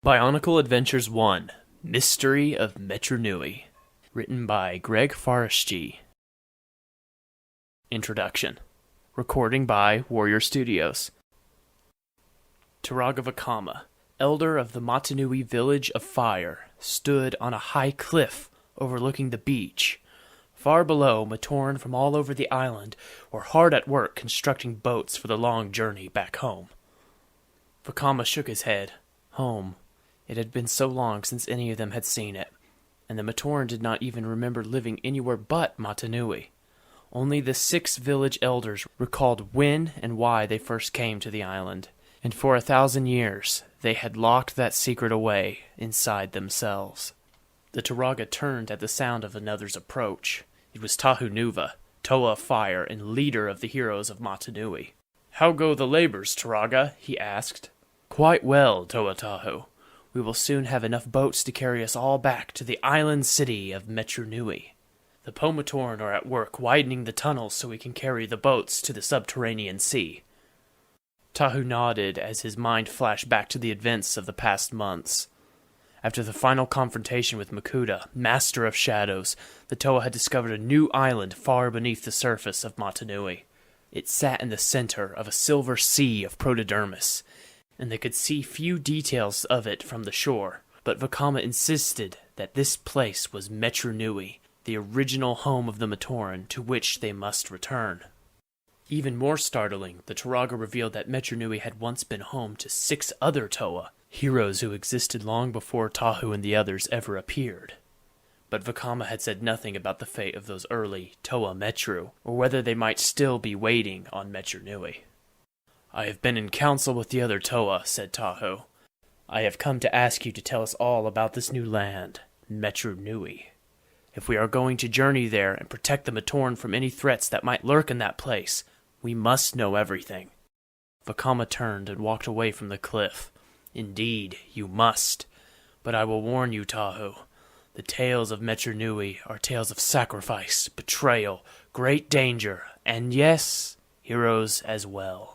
Bionicle Adventures 1, Mystery of Metru Nui. Written by Greg Forestgy. Introduction. Recording by Warrior Studios. Turaga Vakama, elder of the Metru Nui village of fire, stood on a high cliff overlooking the beach. Far below, Matoran from all over the island were hard at work constructing boats for the long journey back home. Vakama shook his head. Home. It had been so long since any of them had seen it, and the Matoran did not even remember living anywhere but Metru Nui. Only the 6 village elders recalled when and why they first came to the island, and for 1,000 years they had locked that secret away inside themselves. The Turaga turned at the sound of another's approach. It was Tahu Nuva, Toa of Fire and leader of the heroes of Metru Nui. "How go the labors, Turaga?" he asked. "Quite well, Toa Tahu. We will soon have enough boats to carry us all back to the island city of Metru Nui. The Matoran are at work widening the tunnels so we can carry the boats to the subterranean sea." Tahu nodded as his mind flashed back to the events of the past months. After the final confrontation with Makuta, Master of Shadows, the Toa had discovered a new island far beneath the surface of Metru Nui. It sat in the center of a silver sea of protodermis, and they could see few details of it from the shore, but Vakama insisted that this place was Metru Nui, the original home of the Matoran to which they must return. Even more startling, the Turaga revealed that Metru Nui had once been home to 6 other Toa, heroes who existed long before Tahu and the others ever appeared. But Vakama had said nothing about the fate of those early Toa Metru, or whether they might still be waiting on Metru Nui. "I have been in council with the other Toa," said Tahu. "I have come to ask you to tell us all about this new land, Metru Nui. If we are going to journey there and protect the Matoran from any threats that might lurk in that place, we must know everything." Vakama turned and walked away from the cliff. "Indeed, you must. But I will warn you, Tahu. The tales of Metru Nui are tales of sacrifice, betrayal, great danger, and yes, heroes as well.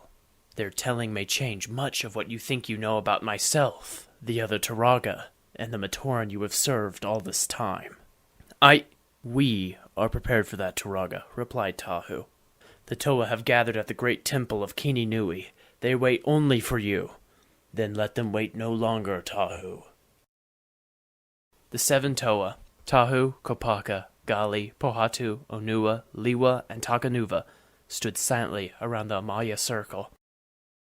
Their telling may change much of what you think you know about myself, the other Turaga, and the Matoran you have served all this time." We are prepared for that, Turaga," replied Tahu. "The Toa have gathered at the great temple of Kini Nui. They wait only for you. Then let them wait no longer, Tahu." The 7 Toa, Tahu, Kopaka, Gali, Pohatu, Onua, Liwa, and Takanuva, stood silently around the Amaya circle.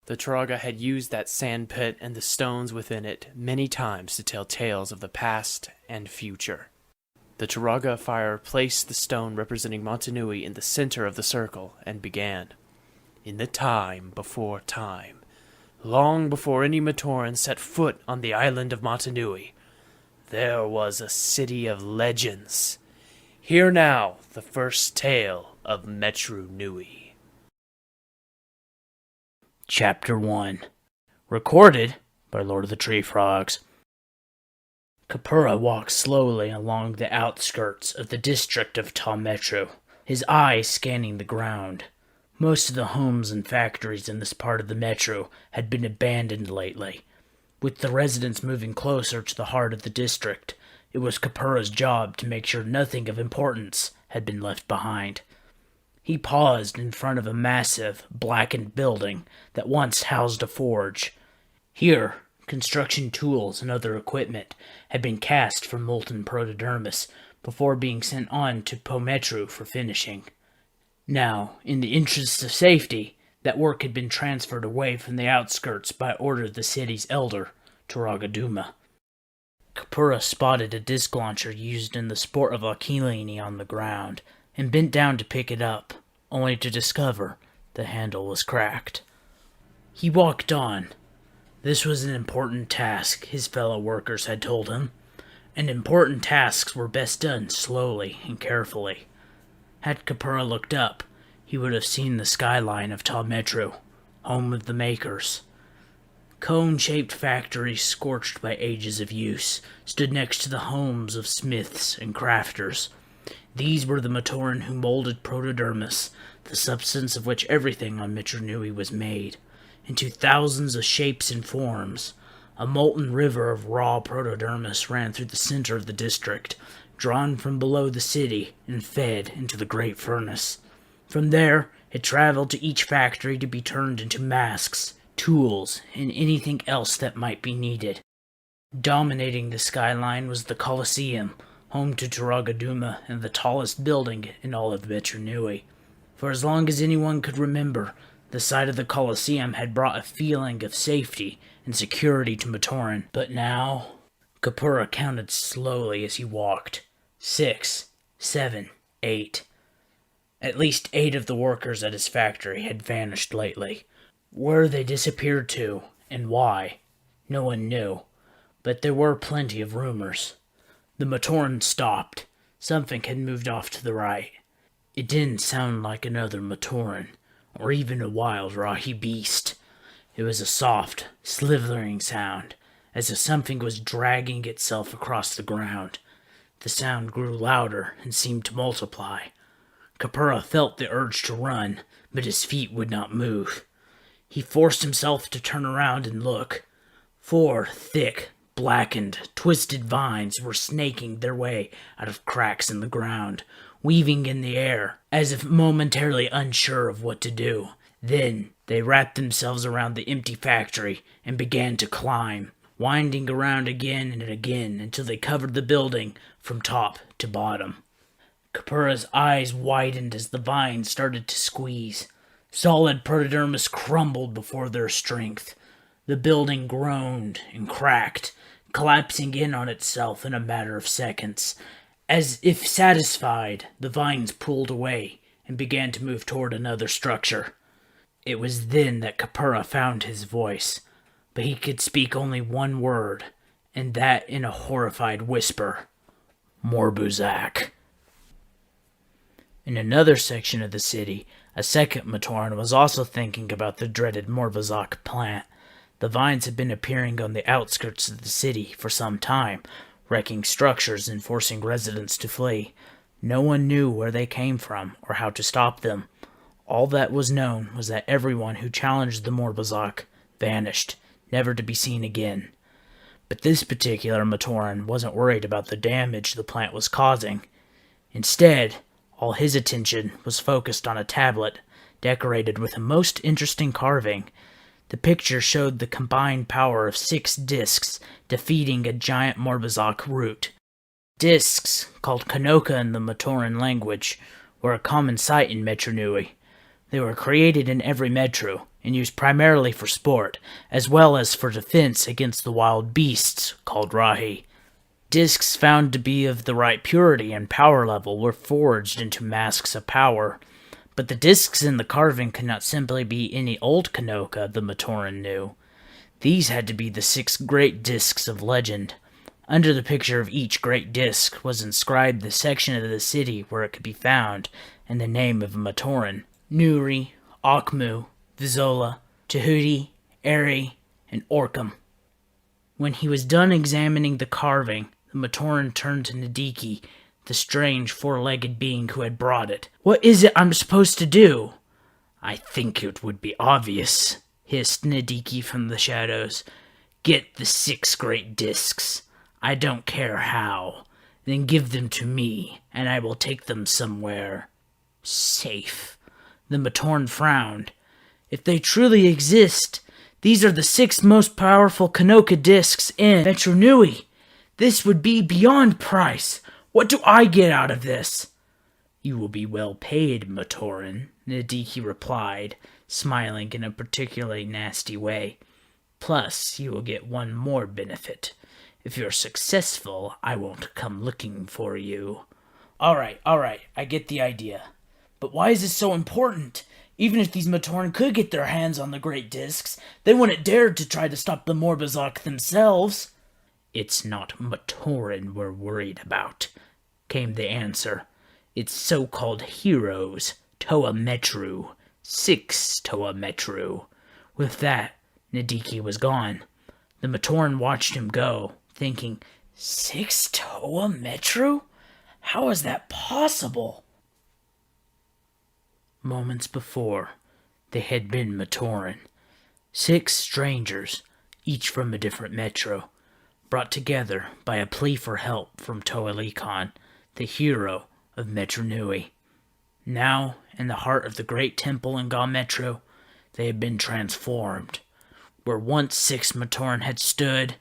The Turaga had used that sand pit and the stones within it many times to tell tales of the past and future. The Turaga of Fire placed the stone representing Metru Nui in the center of the circle and began. "In the time before time, long before any Matoran set foot on the island of Metru Nui, there was a city of legends. Hear now the first tale of Metru Nui." Chapter 1. Recorded by Lord of the Tree Frogs. Kapura walked slowly along the outskirts of the district of Ta Metru, his eyes scanning the ground. Most of the homes and factories in this part of the Metru had been abandoned lately. With the residents moving closer to the heart of the district, it was Kapura's job to make sure nothing of importance had been left behind. He paused in front of a massive, blackened building that once housed a forge. Here, construction tools and other equipment had been cast from molten protodermis before being sent on to Metru for finishing. Now, in the interests of safety, that work had been transferred away from the outskirts by order of the city's elder, Turaga Duma. Kapura spotted a disc launcher used in the sport of Akilini on the ground, and bent down to pick it up, only to discover the handle was cracked. He walked on. This was an important task, his fellow workers had told him, and important tasks were best done slowly and carefully. Had Kapura looked up, he would have seen the skyline of Ta Metru, home of the makers. Cone-shaped factories scorched by ages of use stood next to the homes of smiths and crafters. These were the Matoran who molded protodermis, the substance of which everything on Metru Nui was made, into thousands of shapes and forms, A molten river of raw protodermis ran through the center of the district, drawn from below the city and fed into the great furnace. From there, it traveled to each factory to be turned into masks, tools, and anything else that might be needed. Dominating the skyline was the Colosseum, home to Taragaduma and the tallest building in all of Metru Nui. For as long as anyone could remember, the sight of the Colosseum had brought a feeling of safety and security to Matoran. But now, Kapura counted slowly as he walked. 6, 7, 8. At least 8 of the workers at his factory had vanished lately. Where they disappeared to, and why, no one knew. But there were plenty of rumors. The Matoran stopped. Something had moved off to the right. It didn't sound like another Matoran, or even a wild Rahi beast. It was a soft, slithering sound, as if something was dragging itself across the ground. The sound grew louder and seemed to multiply. Kapura felt the urge to run, but his feet would not move. He forced himself to turn around and look. 4 thick, blackened, twisted vines were snaking their way out of cracks in the ground, weaving in the air, as if momentarily unsure of what to do. Then they wrapped themselves around the empty factory and began to climb, winding around again and again until they covered the building from top to bottom. Kapura's eyes widened as the vines started to squeeze. Solid protodermis crumbled before their strength. The building groaned and cracked, collapsing in on itself in a matter of seconds. As if satisfied, the vines pulled away and began to move toward another structure. It was then that Kapura found his voice, but he could speak only one word, and that in a horrified whisper. Morbuzak. In another section of the city, a second Matoran was also thinking about the dreaded Morbuzak plant. The vines had been appearing on the outskirts of the city for some time, wrecking structures and forcing residents to flee. No one knew where they came from or how to stop them. All that was known was that everyone who challenged the Morbuzak vanished, never to be seen again. But this particular Matoran wasn't worried about the damage the plant was causing. Instead, all his attention was focused on a tablet decorated with a most interesting carving. The picture showed the combined power of 6 discs defeating a giant Morbuzak root. Discs, called Kanoka in the Matoran language, were a common sight in Metru Nui. They were created in every metru and used primarily for sport, as well as for defense against the wild beasts called Rahi. Discs found to be of the right purity and power level were forged into masks of power. But the discs in the carving could not simply be any old Kanoka the Matoran knew. These had to be the 6 great discs of legend. Under the picture of each great disc was inscribed the section of the city where it could be found, and the name of a Matoran. Nuri, Akmu, Vizola, Tahuti, Eri, and Orkham. When he was done examining the carving, the Matoran turned to Nadiki, the strange 4-legged being who had brought it. "What is it I'm supposed to do?" "I think it would be obvious," hissed Nadiki from the shadows. "Get the 6 great discs. I don't care how. Then give them to me, and I will take them somewhere safe." The Matoran frowned. "If they truly exist, these are the 6 most powerful Kanoka discs in Metru Nui. This would be beyond price. What do I get out of this?" "You will be well paid, Matoran," Nadiki replied, smiling in a particularly nasty way. "Plus, you will get one more benefit. If you're successful, I won't come looking for you." All right, I get the idea. But why is this so important? Even if these Matoran could get their hands on the great discs, they wouldn't dare to try to stop the Morbuzak themselves. "It's not Matoran we're worried about," came the answer. "It's so-called heroes, Toa Metru. 6 Toa Metru." With that, Nadiki was gone. The Matoran watched him go, thinking, 6 Toa Metru? How is that possible? Moments before, they had been Matoran. 6 strangers, each from a different metro, brought together by a plea for help from Toa, the hero of Metru Nui. Now, in the heart of the great temple in Metru, they had been transformed. Where once 6 Matoran had stood,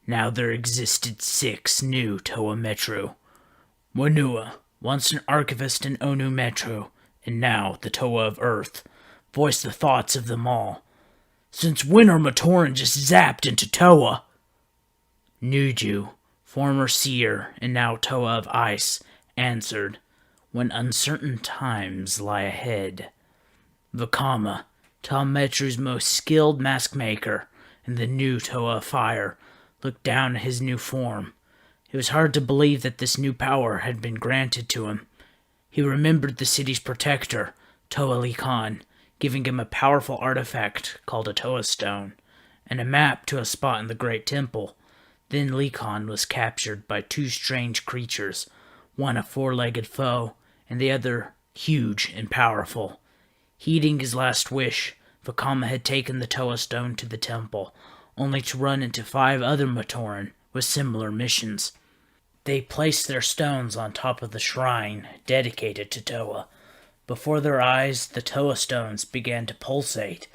now there existed 6 new Toa Metru. Wanua, once an archivist in Onu Metru, and now the Toa of Earth, voiced the thoughts of them all. Since when are Matoran just zapped into Toa? Nuju, former seer and now Toa of Ice, answered, when uncertain times lie ahead. Vakama, Tom Metru's most skilled mask maker, and the new Toa of Fire, looked down at his new form. It was hard to believe that this new power had been granted to him. He remembered the city's protector, Toa Khan, giving him a powerful artifact called a Toa Stone, and a map to a spot in the Great Temple. Then Khan was captured by 2 strange creatures, one a 4-legged foe, and the other huge and powerful. Heeding his last wish, Vakama had taken the Toa Stone to the temple, only to run into 5 other Matoran with similar missions. They placed their stones on top of the shrine dedicated to Toa. Before their eyes, the Toa stones began to pulsate,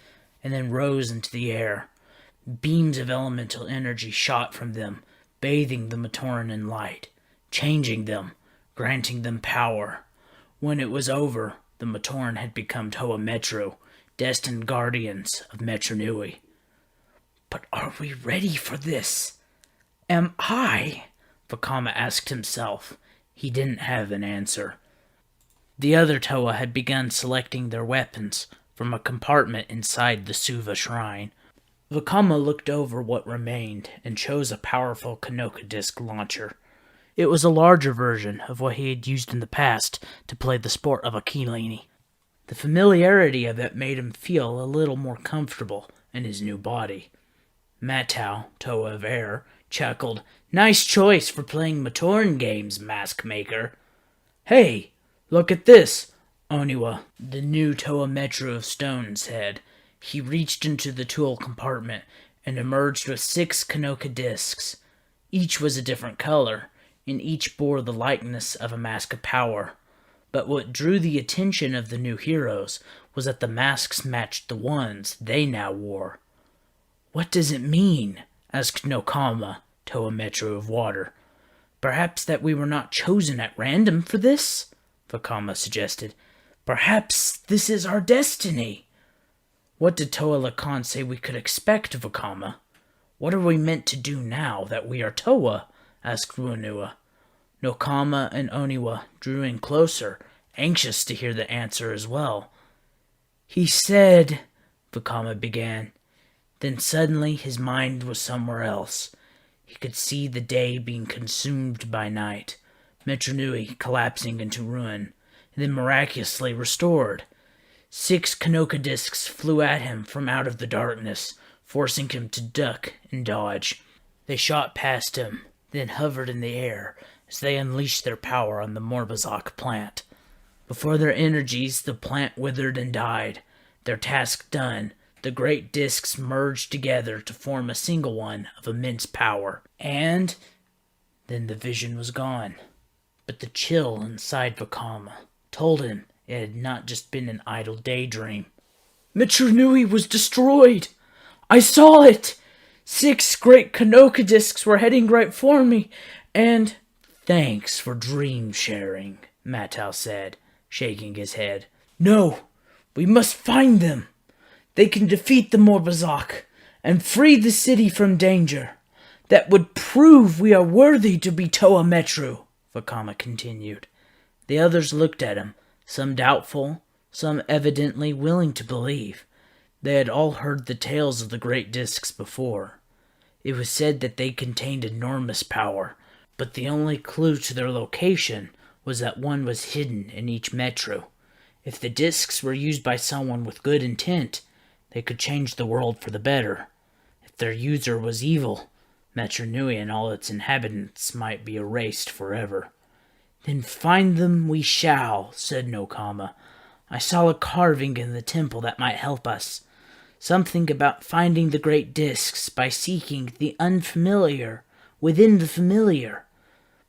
and then rose into the air. Beams of elemental energy shot from them, bathing the Matoran in light, changing them, granting them power. When it was over, the Matoran had become Toa Metru, destined guardians of Metru Nui. But are we ready for this? Am I? Vakama asked himself. He didn't have an answer. The other Toa had begun selecting their weapons from a compartment inside the Suva shrine. Vakama looked over what remained and chose a powerful Kanoka disc launcher. It was a larger version of what he had used in the past to play the sport of Akilini. The familiarity of it made him feel a little more comfortable in his new body. Matau, Toa of Air, chuckled, "Nice choice for playing Matoran games, Mask Maker." "Hey, look at this," Oniwa, the new Toa Metru of Stone, said. He reached into the tool compartment and emerged with 6 Kanoka discs. Each was a different color, and each bore the likeness of a mask of power. But what drew the attention of the new heroes was that the masks matched the ones they now wore. "What does it mean?" asked Nokama, Toa Metru of Water. "Perhaps that we were not chosen at random for this?" Vakama suggested. "Perhaps this is our destiny." "What did Toa Khan say we could expect, Vakama? What are we meant to do now that we are Toa?" asked Wanua. Nokama and Oniwa drew in closer, anxious to hear the answer as well. "He said," Vakama began. Then suddenly his mind was somewhere else. He could see the day being consumed by night, Metru Nui collapsing into ruin, and then miraculously restored. 6 Kanoka discs flew at him from out of the darkness, forcing him to duck and dodge. They shot past him, then hovered in the air as they unleashed their power on the Morbazak plant. Before their energies, the plant withered and died. Their task done, the great discs merged together to form a single one of immense power. And then the vision was gone. But the chill inside Vakama told him it had not just been an idle daydream. "Metru Nui was destroyed! I saw it! 6 great Kanoka discs were heading right for me, and—" "Thanks for dream sharing," Matau said, shaking his head. "No, we must find them. They can defeat the Morbazak and free the city from danger. That would prove we are worthy to be Toa Metru," Vakama continued. The others looked at him, some doubtful, some evidently willing to believe. They had all heard the tales of the great discs before. It was said that they contained enormous power, but the only clue to their location was that one was hidden in each metro. If the discs were used by someone with good intent, they could change the world for the better. If their user was evil, Metru Nui and all its inhabitants might be erased forever. "Then find them we shall," said Nokama. "I saw a carving in the temple that might help us. Something about finding the great discs by seeking the unfamiliar within the familiar.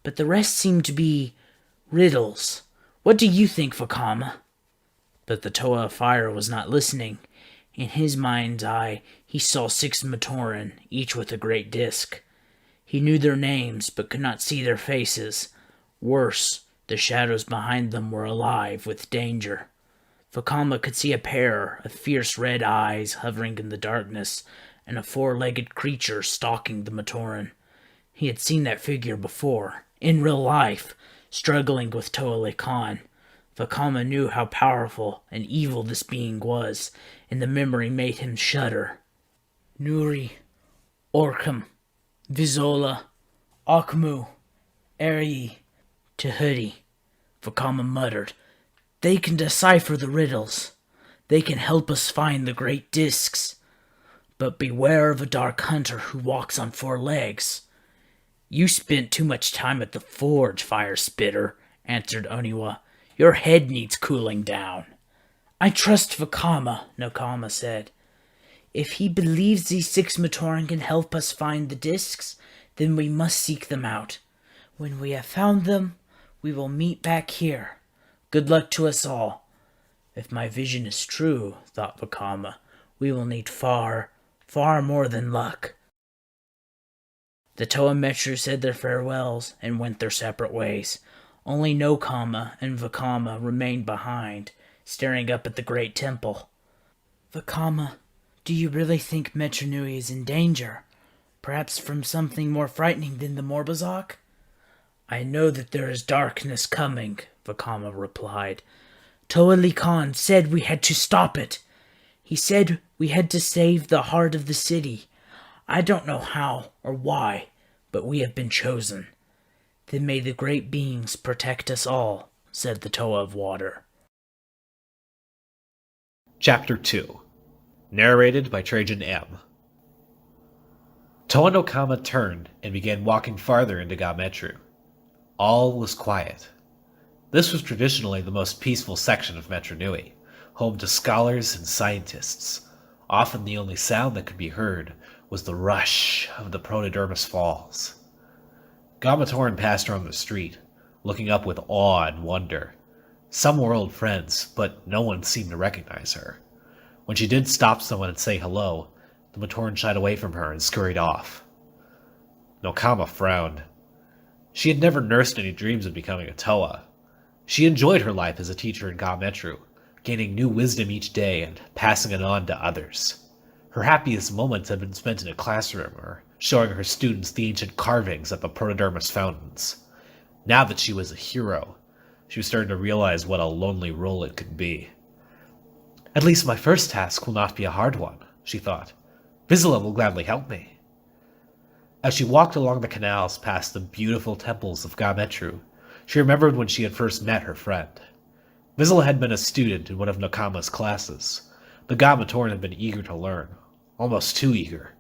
But the rest seem to be riddles. What do you think, Vakama? But the Toa of Fire was not listening. In his mind's eye, he saw 6 Matoran, each with a great disc. He knew their names, but could not see their faces. Worse, the shadows behind them were alive with danger. Vakama could see a pair of fierce red eyes hovering in the darkness, and a 4-legged creature stalking the Matoran. He had seen that figure before, in real life, struggling with Toa Khan. Vakama knew how powerful and evil this being was, and the memory made him shudder. Nuri, Orkham, Vizola, Akmu, Eri, Tahuti, Vakama muttered. They can decipher the riddles. They can help us find the great discs. But beware of a dark hunter who walks on 4 legs. You spent too much time at the forge, Fire Spitter, answered Oniwa. Your head needs cooling down. I trust Vakama, Nakama said. If he believes these 6 Matoran can help us find the discs, then we must seek them out. When we have found them, we will meet back here. Good luck to us all. If my vision is true, thought Vakama, we will need far, far more than luck. The Toa Metru said their farewells and went their separate ways. Only Nokama and Vakama remained behind, staring up at the great temple. Vakama, do you really think Metru Nui is in danger? Perhaps from something more frightening than the Morbazak? I know that there is darkness coming, Vakama replied. Toa Khan said we had to stop it. He said we had to save the heart of the city. I don't know how or why, but we have been chosen. Then may the great beings protect us all, said the Toa of Water. Chapter 2. Narrated by Trajan M. Toa no Kama turned and began walking farther into Ga Metru. All was quiet. This was traditionally the most peaceful section of Metru Nui, home to scholars and scientists. Often the only sound that could be heard was the rush of the Protodermis Falls. Ga Matoran passed her on the street, looking up with awe and wonder. Some were old friends, but no one seemed to recognize her. When she did stop someone and say hello, the Matoran shied away from her and scurried off. Nokama frowned. She had never nursed any dreams of becoming a Toa. She enjoyed her life as a teacher in Ga Metru, gaining new wisdom each day and passing it on to others. Her happiest moments had been spent in a classroom or showing her students the ancient carvings at the Protodermis fountains. Now that she was a hero, she was starting to realize what a lonely role it could be. At least my first task will not be a hard one, she thought. Vizsla will gladly help me. As she walked along the canals past the beautiful temples of Ga Metru, she remembered when she had first met her friend. Vizsla had been a student in one of Nokama's classes. The Ga Matoran had been eager to learn, almost too eager.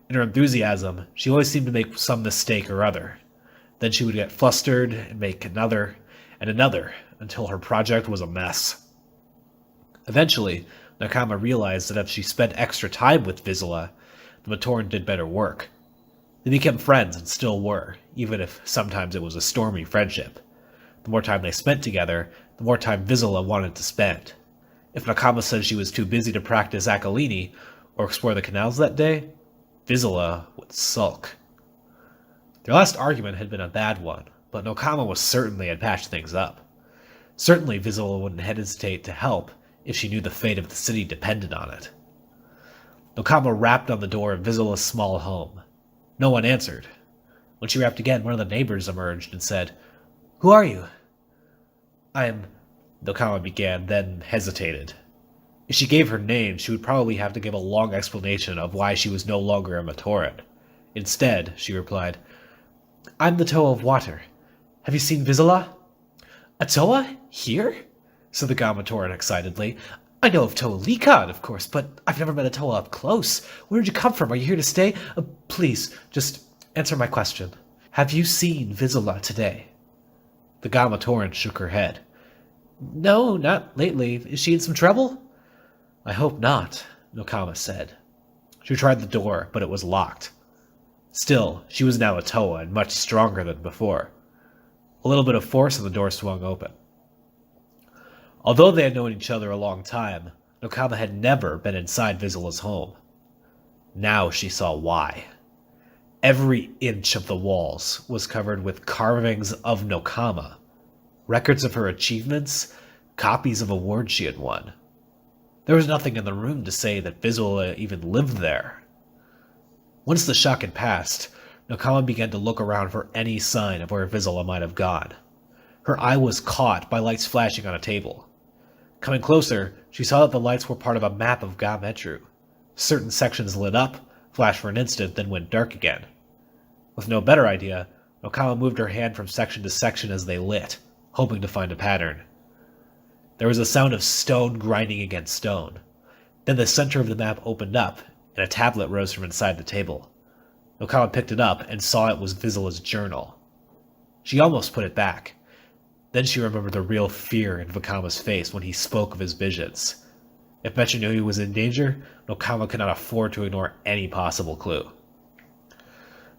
In her enthusiasm, she always seemed to make some mistake or other. Then she would get flustered and make another and another until her project was a mess. Eventually, Nokama realized that if she spent extra time with Vizsla, the Matoran did better work. They became friends and still were, even if sometimes it was a stormy friendship. The more time they spent together, the more time Vizsla wanted to spend. If Nokama said she was too busy to practice Akalini or explore the canals that day, Vizsla would sulk. Their last argument had been a bad one, but Nokama was certain they had patched things up. Certainly Vizsla wouldn't hesitate to help if she knew the fate of the city depended on it. Nokama rapped on the door of Vizsla's small home. No one answered. When she rapped again, one of the neighbors emerged and said, "Who are you?" "I'm..." Nokama began, then hesitated. If she gave her name, she would probably have to give a long explanation of why she was no longer a Matoran. Instead, she replied, "I'm the Toa of Water. Have you seen Vizsla?" "A Toa? Here?" said the Ga Matoran excitedly. "I know of Toa Khan, of course, but I've never met a Toa up close. Where did you come from? Are you here to stay? Please, just answer my question. Have you seen Vizsla today?" The Ga Matoran shook her head. "No, not lately. Is she in some trouble?" "I hope not," Nokama said. She tried the door, but it was locked. Still, she was now a Toa and much stronger than before. A little bit of force and the door swung open. Although they had known each other a long time, Nokama had never been inside Vizsala's home. Now she saw why. Every inch of the walls was covered with carvings of Nokama, records of her achievements, copies of awards she had won. There was nothing in the room to say that Vizsala even lived there. Once the shock had passed, Nokama began to look around for any sign of where Vizsala might have gone. Her eye was caught by lights flashing on a table. Coming closer, she saw that the lights were part of a map of Metru. Certain sections lit up, flashed for an instant, then went dark again. With no better idea, Nokama moved her hand from section to section as they lit, hoping to find a pattern. There was a sound of stone grinding against stone. Then the center of the map opened up, and a tablet rose from inside the table. Nokama picked it up and saw it was Vizsala's journal. She almost put it back. Then she remembered the real fear in Vakama's face when he spoke of his visions. If Metru Nui was in danger, Nokama could not afford to ignore any possible clue.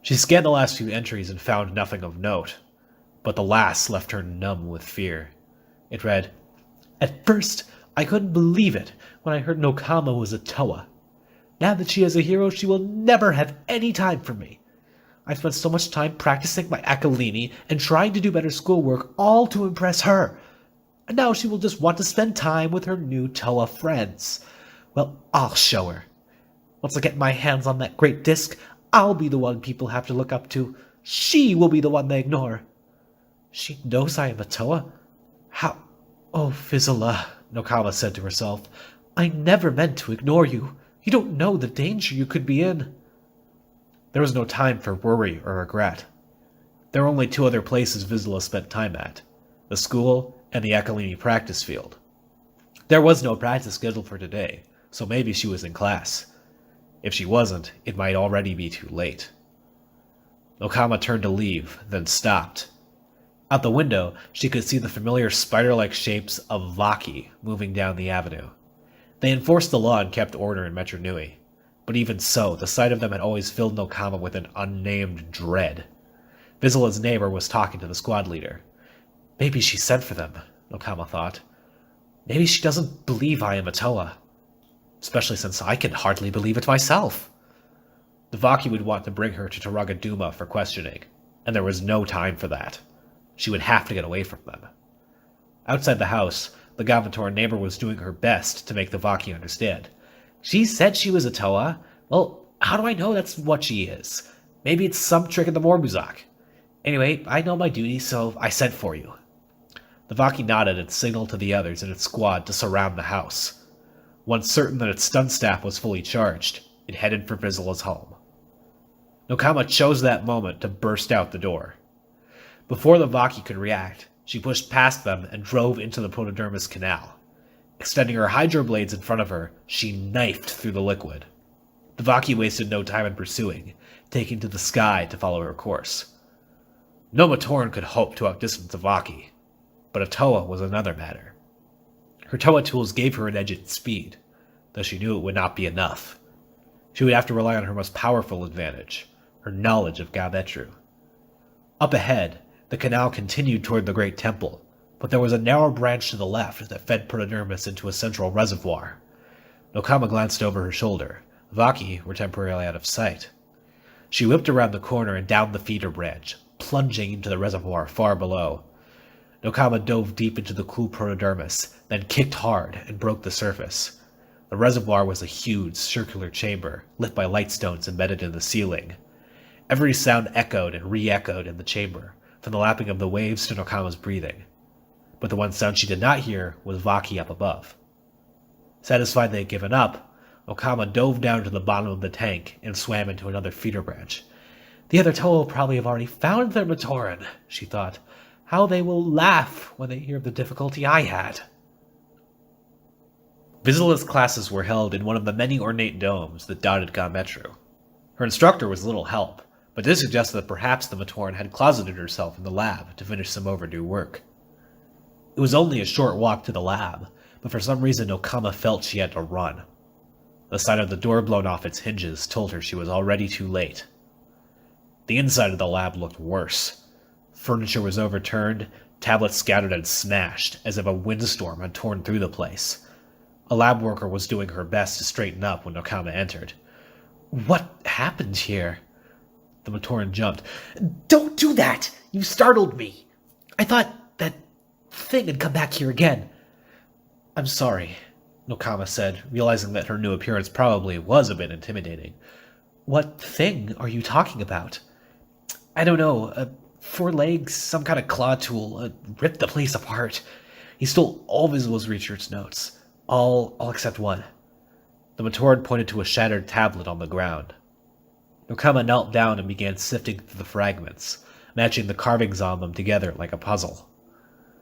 She scanned the last few entries and found nothing of note, but the last left her numb with fear. It read, "At first, I couldn't believe it when I heard Nokama was a Toa. Now that she is a hero, she will never have any time for me. I spent so much time practicing my Akalini and trying to do better schoolwork, all to impress her. And now she will just want to spend time with her new Toa friends. Well, I'll show her. Once I get my hands on that great disc, I'll be the one people have to look up to. She will be the one they ignore. She knows I am a Toa. How? Oh, Vizsala," Nokama said to herself. "I never meant to ignore you. You don't know the danger you could be in." There was no time for worry or regret. There were only two other places Vizsala spent time at, the school and the Akalini practice field. There was no practice scheduled for today, so maybe she was in class. If she wasn't, it might already be too late. Nokama turned to leave, then stopped. Out the window, she could see the familiar spider-like shapes of Vaki moving down the avenue. They enforced the law and kept order in Metru Nui. But even so, the sight of them had always filled Nokama with an unnamed dread. Vizsala's neighbor was talking to the squad leader. Maybe she sent for them, Nokama thought. Maybe she doesn't believe I am a Toa. Especially since I can hardly believe it myself. The Vaki would want to bring her to Taragaduma for questioning, and there was no time for that. She would have to get away from them. Outside the house, the Matoran neighbor was doing her best to make the Vaki understand. She said she was a Toa. Well, how do I know that's what she is? Maybe it's some trick of the Morbuzak. Anyway, I know my duty, so I sent for you. The Vaki nodded and signaled to the others in its squad to surround the house. Once certain that its stun staff was fully charged, it headed for Vizsala's home. Nokama chose that moment to burst out the door. Before the Vaki could react, she pushed past them and drove into the Protodermis Canal. Extending her hydro blades in front of her, she knifed through the liquid. The Vaki wasted no time in pursuing, taking to the sky to follow her course. No Matoran could hope to outdistance the Vaki, but a Toa was another matter. Her Toa tools gave her an edge in speed, though she knew it would not be enough. She would have to rely on her most powerful advantage, her knowledge of Metru. Up ahead, the canal continued toward the great temple, but there was a narrow branch to the left that fed Protodermis into a central reservoir. Nokama glanced over her shoulder. Vaki were temporarily out of sight. She whipped around the corner and down the feeder branch, plunging into the reservoir far below. Nokama dove deep into the cool Protodermis, then kicked hard and broke the surface. The reservoir was a huge circular chamber, lit by light stones embedded in the ceiling. Every sound echoed and re-echoed in the chamber, from the lapping of the waves to Nokama's breathing. But the one sound she did not hear was Vaki up above. Satisfied they had given up, Nokama dove down to the bottom of the tank and swam into another feeder branch. The other Toa will probably have already found their Matoran, she thought. How they will laugh when they hear of the difficulty I had. Vizsala's classes were held in one of the many ornate domes that dotted Metru. Her instructor was little help, but this suggested that perhaps the Matoran had closeted herself in the lab to finish some overdue work. It was only a short walk to the lab, but for some reason Nokama felt she had to run. The sight of the door blown off its hinges told her she was already too late. The inside of the lab looked worse. Furniture was overturned, tablets scattered and smashed, as if a windstorm had torn through the place. A lab worker was doing her best to straighten up when Nokama entered. "What happened here?" The Matoran jumped. "Don't do that! You startled me! I thought that thing had come back here again." "I'm sorry," Nokama said, realizing that her new appearance probably was a bit intimidating. "What thing are you talking about?" "I don't know. 4 legs, some kind of claw tool, ripped the place apart. He stole all Visila's research notes. All except one." The Matoran pointed to a shattered tablet on the ground. Nokama knelt down and began sifting through the fragments, matching the carvings on them together like a puzzle.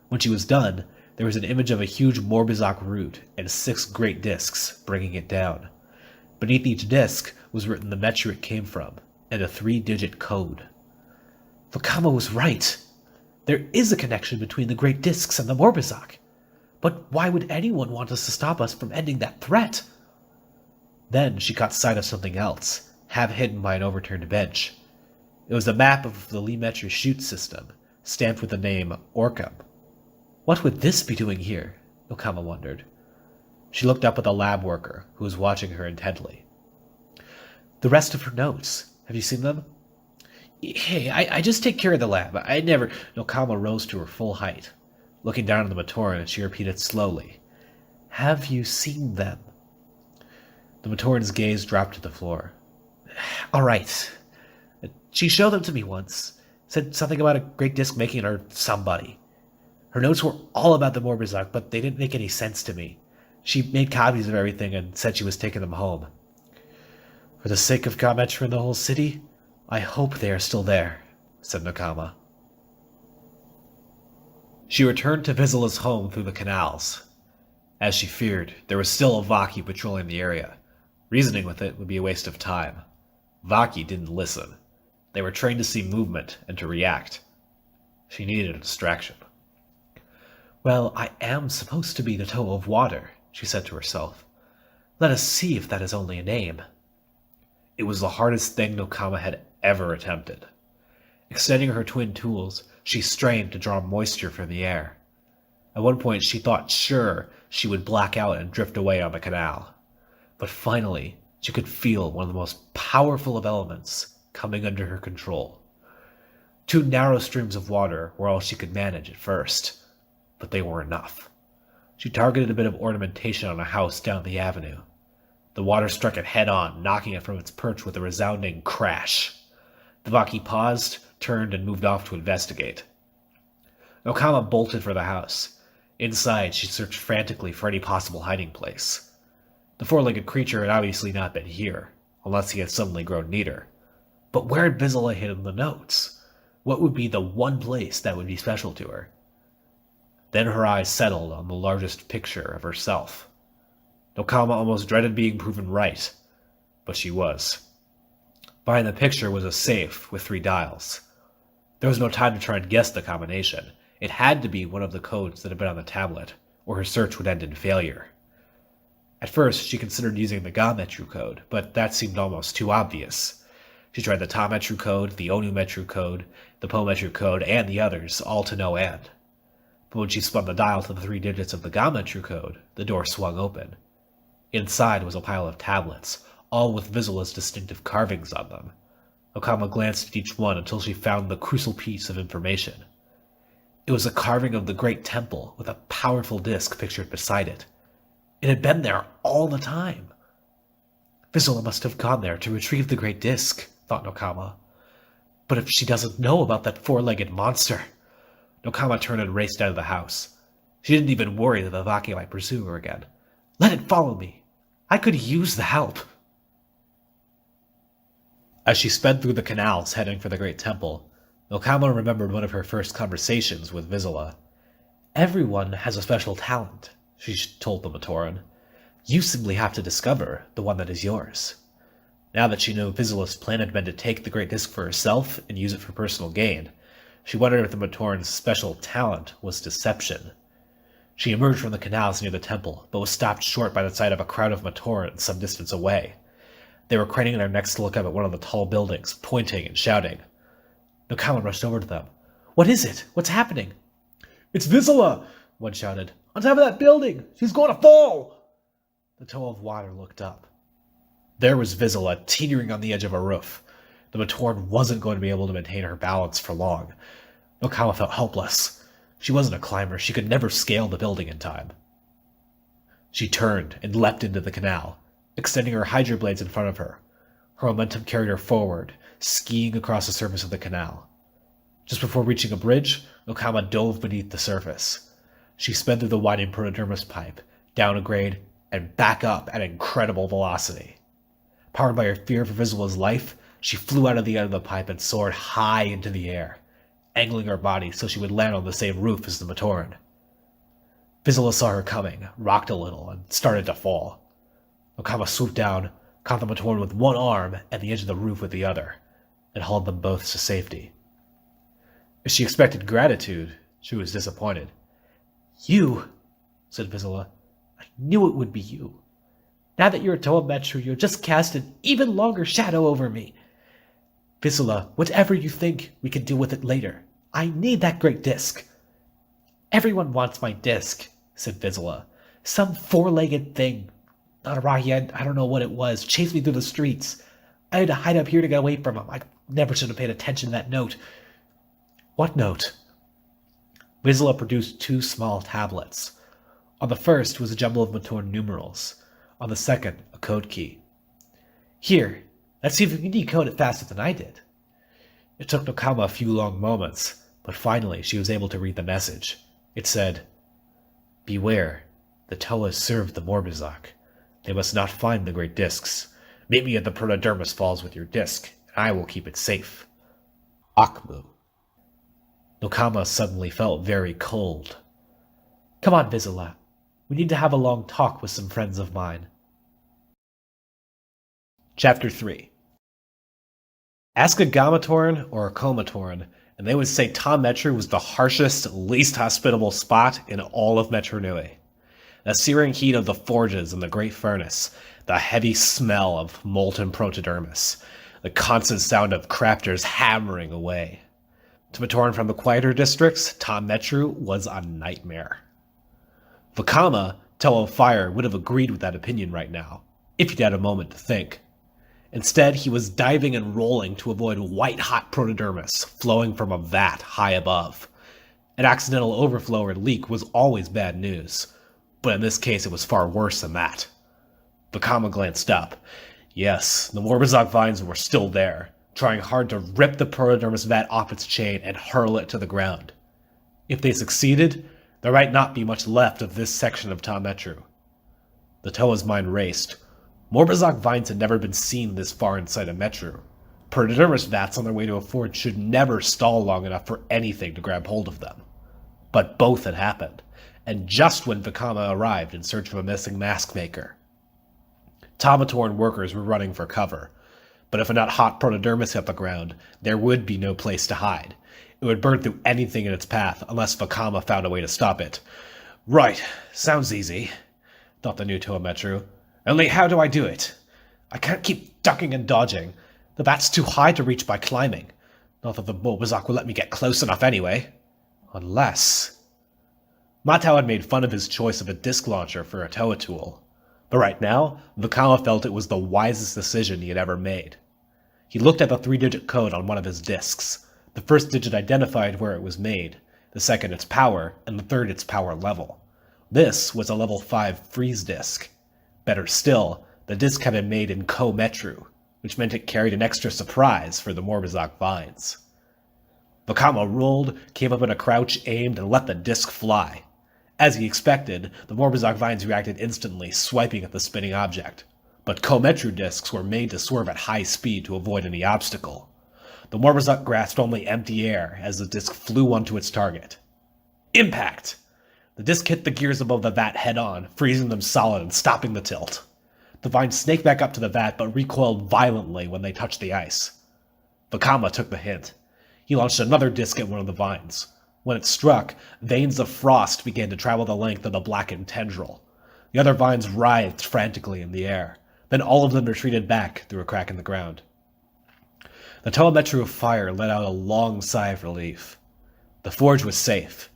When she was done, there was an image of a huge Morbizak root and 6 great discs, bringing it down. Beneath each disc was written the Metru it came from, and a 3-digit code. Nokama was right. There is a connection between the great discs and the Morbizak. But why would anyone want us to stop us from ending that threat? Then she caught sight of something else, half hidden by an overturned bench. It was a map of the Metru chute system, stamped with the name Orcam. What would this be doing here? Nokama wondered. She looked up at the lab worker, who was watching her intently. "The rest of her notes. Have you seen them?" "Hey, I just take care of the lab. I never—" Nokama rose to her full height. Looking down at the Matoran, she repeated slowly, "Have you seen them?" The Matoran's gaze dropped to the floor. "All right. She showed them to me once. Said something about a great disc making her somebody. Her notes were all about the Morbizak, but they didn't make any sense to me. She made copies of everything and said she was taking them home. For the sake of Metru and the whole city, I hope they are still there," said Nokama. She returned to Visila's home through the canals. As she feared, there was still a Vaki patrolling the area. Reasoning with it would be a waste of time. Vaki didn't listen. They were trained to see movement and to react. She needed a distraction. "Well, I am supposed to be the toe of water," she said to herself. "Let us see if that is only a name." It was the hardest thing Nokama had ever attempted. Extending her twin tools, she strained to draw moisture from the air. At one point she thought sure she would black out and drift away on the canal. But finally, she could feel one of the most powerful of elements coming under her control. 2 narrow streams of water were all she could manage at first, but they were enough. She targeted a bit of ornamentation on a house down the avenue. The water struck it head-on, knocking it from its perch with a resounding crash. The Vaki paused, turned, and moved off to investigate. Nokama bolted for the house. Inside, she searched frantically for any possible hiding place. The 4-legged creature had obviously not been here, unless he had suddenly grown neater. But where had Vizila hidden the notes? What would be the one place that would be special to her? Then her eyes settled on the largest picture of herself. Nokama almost dreaded being proven right, but she was. Behind the picture was a safe with 3 dials. There was no time to try and guess the combination. It had to be one of the codes that had been on the tablet, or her search would end in failure. At first, she considered using the Metru code, but that seemed almost too obvious. She tried the Metru code, the Metru code, the Metru code, and the others, all to no end. But when she spun the dial to the 3 digits of the Metru code, the door swung open. Inside was a pile of tablets, all with Visila's distinctive carvings on them. Nokama glanced at each one until she found the crucial piece of information. It was a carving of the Great Temple with a powerful disc pictured beside it. It had been there all the time. Vizila must have gone there to retrieve the Great Disc, thought Nokama. But if she doesn't know about that 4-legged monster... Nokama turned and raced out of the house. She didn't even worry that the Vaki might pursue her again. Let it follow me. I could use the help. As she sped through the canals heading for the Great Temple, Nokama remembered one of her first conversations with Vizila. "Everyone has a special talent," she told the Matoran. "You simply have to discover the one that is yours." Now that she knew Vizila's plan had been to take the Great Disc for herself and use it for personal gain, she wondered if the Matoran's special talent was deception. She emerged from the canals near the temple, but was stopped short by the sight of a crowd of Matoran some distance away. They were craning their necks to look up at one of the tall buildings, pointing and shouting. Nakama rushed over to them. "What is it? What's happening?" "It's Vizsla!" one shouted. "On top of that building! She's going to fall!" The toe of water looked up. There was Vizsla, teetering on the edge of a roof. The Matoran wasn't going to be able to maintain her balance for long. Nakama felt helpless. She wasn't a climber. She could never scale the building in time. She turned and leapt into the canal, extending her hydro blades in front of her. Her momentum carried her forward, skiing across the surface of the canal. Just before reaching a bridge, Nakama dove beneath the surface. She sped through the widening protodermis pipe, down a grade, and back up at incredible velocity. Powered by her fear for Vizsla's life, she flew out of the end of the pipe and soared high into the air, angling her body so she would land on the same roof as the Matoran. Vizsla saw her coming, rocked a little, and started to fall. Nakama swooped down, caught the Matoran with one arm and the edge of the roof with the other, and hauled them both to safety. If she expected gratitude, she was disappointed. "You," said Vizsla. "I knew it would be you. Now that you're a Toa Metru, you'll just cast an even longer shadow over me. Vizsla, whatever you think, we can deal with it later. I need that great disc." "Everyone wants my disc," said Vizsla. "Some four-legged thing. Nadaraya, I don't know what it was, chased me through the streets. I had to hide up here to get away from him. I never should have paid attention to that note." "What note?" Vizsla produced 2 small tablets. On the first was a jumble of Matoran numerals. On the second, a code key. "Here, let's see if we can decode it faster than I did." It took Nakama a few long moments, but finally she was able to read the message. It said, "Beware, the Toas serve the Morbizak. They must not find the great discs. Meet me at the Protodermis Falls with your disc, and I will keep it safe. Akmu." Nakama suddenly felt very cold. "Come on, Vizsla. We need to have a long talk with some friends of mine." Chapter 3. Ask a Gamatoran or a Komatoran, and they would say Ta Metru was the harshest, least hospitable spot in all of Metru Nui. The searing heat of the forges and the great furnace, the heavy smell of molten protodermis, the constant sound of crafters hammering away. To Matoran from the quieter districts, Ta Metru was a nightmare. Vakama, Toa of Fire, would have agreed with that opinion right now, if he'd had a moment to think. Instead, he was diving and rolling to avoid white-hot protodermis flowing from a vat high above. An accidental overflow or leak was always bad news, but in this case it was far worse than that. Vakama glanced up. Yes, the Morbizak vines were still there, trying hard to rip the protodermis vat off its chain and hurl it to the ground. If they succeeded, there might not be much left of this section of Ta Metru. The Toa's mind raced. Morbizak vines had never been seen this far inside a Metru. Protodermis vats on their way to a forge should never stall long enough for anything to grab hold of them. But both had happened, and just when Vakama arrived in search of a missing mask maker. Tamatoran workers were running for cover, but if a not hot protodermis hit the ground, there would be no place to hide. It would burn through anything in its path, unless Vakama found a way to stop it. "Right, sounds easy," thought the new Toa Metru. "Only how do I do it? I can't keep ducking and dodging. The vat's too high to reach by climbing. Not that the Morbizak will let me get close enough anyway. Unless..." Matau had made fun of his choice of a disc launcher for a Toa tool, but right now, Vakama felt it was the wisest decision he had ever made. He looked at the 3-digit code on one of his discs. The first digit identified where it was made, the second its power, and the third its power level. This was a level 5 freeze disc. Better still, the disc had been made in Metru, which meant it carried an extra surprise for the Morbizak vines. Vakama rolled, came up in a crouch, aimed, and let the disc fly. As he expected, the Morbizak vines reacted instantly, swiping at the spinning object. But Metru discs were made to swerve at high speed to avoid any obstacle. The Morbizak grasped only empty air as the disc flew onto its target. Impact! The disc hit the gears above the vat head-on, freezing them solid and stopping the tilt. The vines snaked back up to the vat, but recoiled violently when they touched the ice. Vakama took the hint. He launched another disc at one of the vines. When it struck, veins of frost began to travel the length of the blackened tendril. The other vines writhed frantically in the air. Then all of them retreated back through a crack in the ground. The Metru of Fire let out a long sigh of relief. The forge was safe,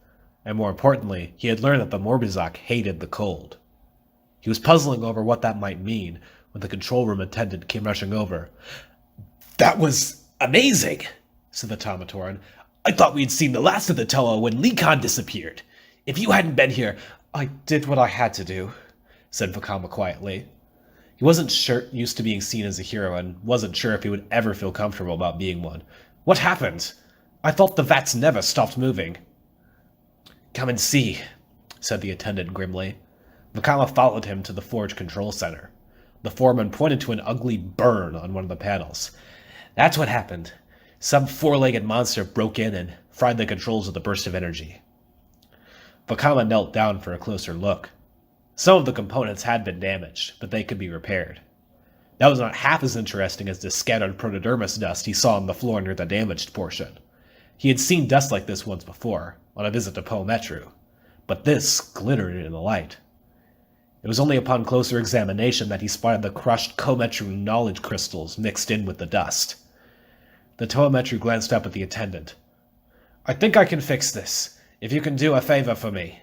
and more importantly, he had learned that the Morbizak hated the cold. He was puzzling over what that might mean when the control room attendant came rushing over. "That was amazing," said the Matoran. "I thought we'd seen the last of the Toa when Likan disappeared. If you hadn't been here—" "I did what I had to do," said Vakama quietly. He wasn't used to being seen as a hero and wasn't sure if he would ever feel comfortable about being one. "What happened? I thought the vats never stopped moving." "Come and see," said the attendant grimly. Vakama followed him to the forge control center. The foreman pointed to an ugly burn on one of the panels. "That's what happened. Some four-legged monster broke in and fried the controls with a burst of energy." Vakama knelt down for a closer look. Some of the components had been damaged, but they could be repaired. That was not half as interesting as the scattered protodermis dust he saw on the floor near the damaged portion. He had seen dust like this once before, on a visit to Metru, but this glittered in the light. It was only upon closer examination that he spotted the crushed Metru knowledge crystals mixed in with the dust. The Metru glanced up at the attendant. "I think I can fix this, if you can do a favor for me.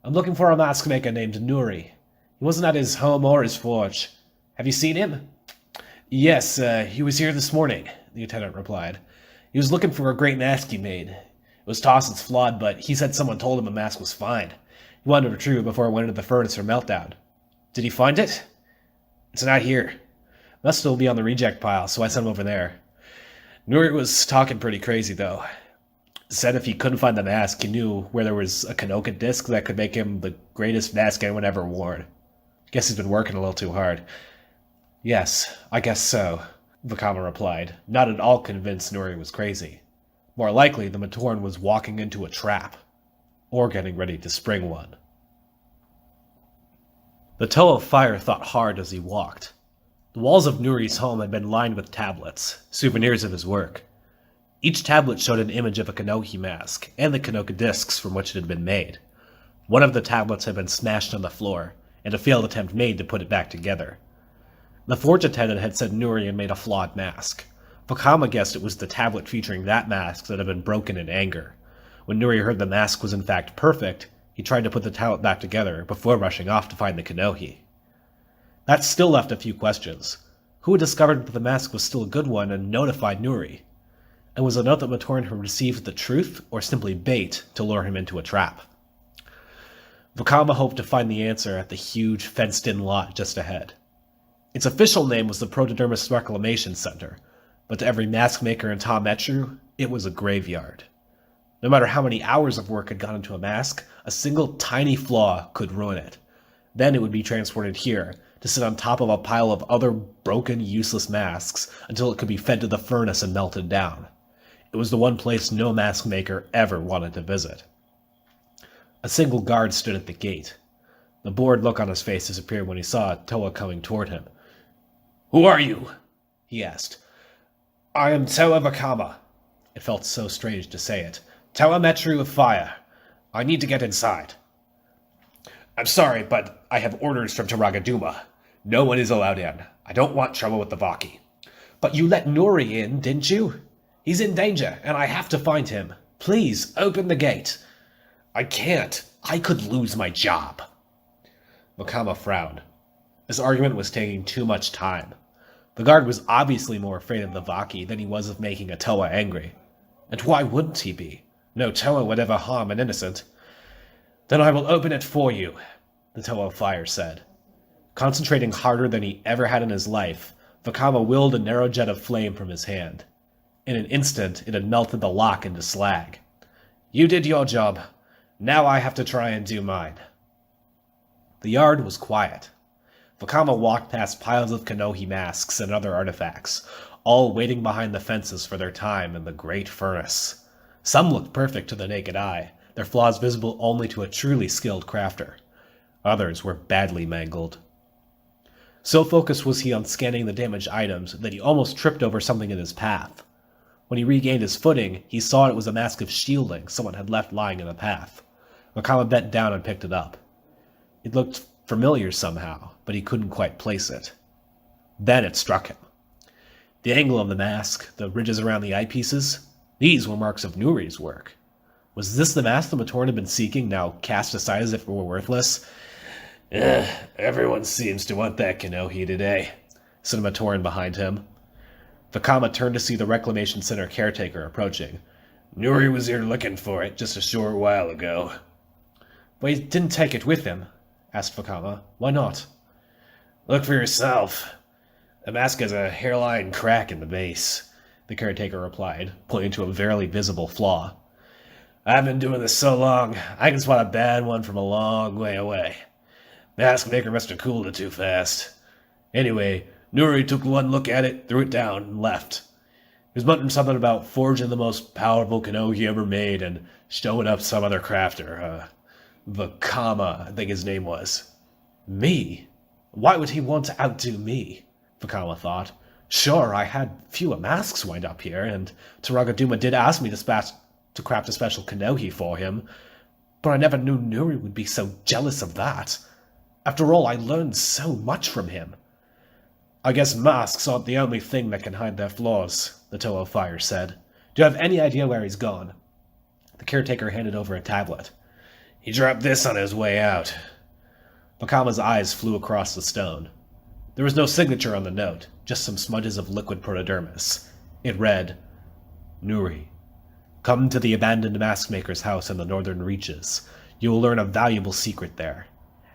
I'm looking for a mask maker named Nui. He wasn't at his home or his forge. Have you seen him?" "Yes, he was here this morning," the attendant replied. "He was looking for a great mask he made. It was tossed and flawed, but he said someone told him the mask was fine. He wanted to retrieve it before it went into the furnace for meltdown. Did he find it?" "It's not here. Must still be on the reject pile, so I sent him over there. Nuri was talking pretty crazy, though. Said if he couldn't find the mask, he knew where there was a Kanoka disc that could make him the greatest mask anyone ever worn. Guess he's been working a little too hard." "Yes, I guess so," Vakama replied, not at all convinced Nuri was crazy. More likely, the Matoran was walking into a trap, or getting ready to spring one. The Toe of Fire thought hard as he walked. The walls of Nuri's home had been lined with tablets, souvenirs of his work. Each tablet showed an image of a Kanohi mask, and the Kanoka discs from which it had been made. One of the tablets had been smashed on the floor, and a failed attempt made to put it back together. The forge attendant had said Nuri had made a flawed mask. Vakama guessed it was the tablet featuring that mask that had been broken in anger. When Nuri heard the mask was in fact perfect, he tried to put the tablet back together before rushing off to find the Kanohi. That still left a few questions. Who had discovered that the mask was still a good one and notified Nuri? And was the note that Matoran had received the truth, or simply bait to lure him into a trap? Vakama hoped to find the answer at the huge, fenced-in lot just ahead. Its official name was the Protodermis Reclamation Center, but to every mask maker in Metru, it was a graveyard. No matter how many hours of work had gone into a mask, a single tiny flaw could ruin it. Then it would be transported here, to sit on top of a pile of other broken, useless masks until it could be fed to the furnace and melted down. It was the one place no mask maker ever wanted to visit. A single guard stood at the gate. The bored look on his face disappeared when he saw Toa coming toward him. "Who are you?" he asked. "I am Toa Vakama." It felt so strange to say it. "Toa Metru of Fire. I need to get inside." "I'm sorry, but I have orders from Taragaduma. No one is allowed in. I don't want trouble with the Vaki." "But you let Nuri in, didn't you? He's in danger, and I have to find him. Please, open the gate." "I can't. I could lose my job." Vakama frowned. This argument was taking too much time. The guard was obviously more afraid of the Vaki than he was of making a Toa angry. And why wouldn't he be? No Toa would ever harm an innocent. "Then I will open it for you," the Toa of Fire said. Concentrating harder than he ever had in his life, Vakama willed a narrow jet of flame from his hand. In an instant, it had melted the lock into slag. "You did your job. Now I have to try and do mine." The yard was quiet. Vakama walked past piles of Kanohi masks and other artifacts, all waiting behind the fences for their time in the great furnace. Some looked perfect to the naked eye, their flaws visible only to a truly skilled crafter. Others were badly mangled. So focused was he on scanning the damaged items that he almost tripped over something in his path. When he regained his footing, he saw it was a mask of shielding someone had left lying in the path. Vakama bent down and picked it up. It looked familiar somehow, but he couldn't quite place it. Then it struck him. The angle of the mask, the ridges around the eyepieces, these were marks of Nuri's work. Was this the mask the Matoran had been seeking, now cast aside as if it were worthless? Everyone seems to want that Kanohi today, said a Matoran behind him. Vakama turned to see the Reclamation Center caretaker approaching. Nuri was here looking for it just a short while ago. But he didn't take it with him, asked Vakama. Why not? Look for yourself. The mask has a hairline crack in the base, the caretaker replied, pointing to a barely visible flaw. I've been doing this so long, I can spot a bad one from a long way away. Mask maker must have cooled it too fast. Anyway, Nuri took one look at it, threw it down, and left. He was muttering something about forging the most powerful Kanohi he ever made and showing up some other crafter. Vakama, I think his name was. Me? Why would he want to outdo me? Vakama thought. Sure, I had fewer masks wind up here, and Taragaduma did ask me to craft a special Kanohi for him, but I never knew Nuri would be so jealous of that. After all, I learned so much from him. I guess masks aren't the only thing that can hide their flaws, the Toe of Fire said. Do you have any idea where he's gone? The caretaker handed over a tablet. He dropped this on his way out. Vakama's eyes flew across the stone. There was no signature on the note, just some smudges of liquid protodermis. It read, Nuri, come to the abandoned mask maker's house in the northern reaches. You will learn a valuable secret there.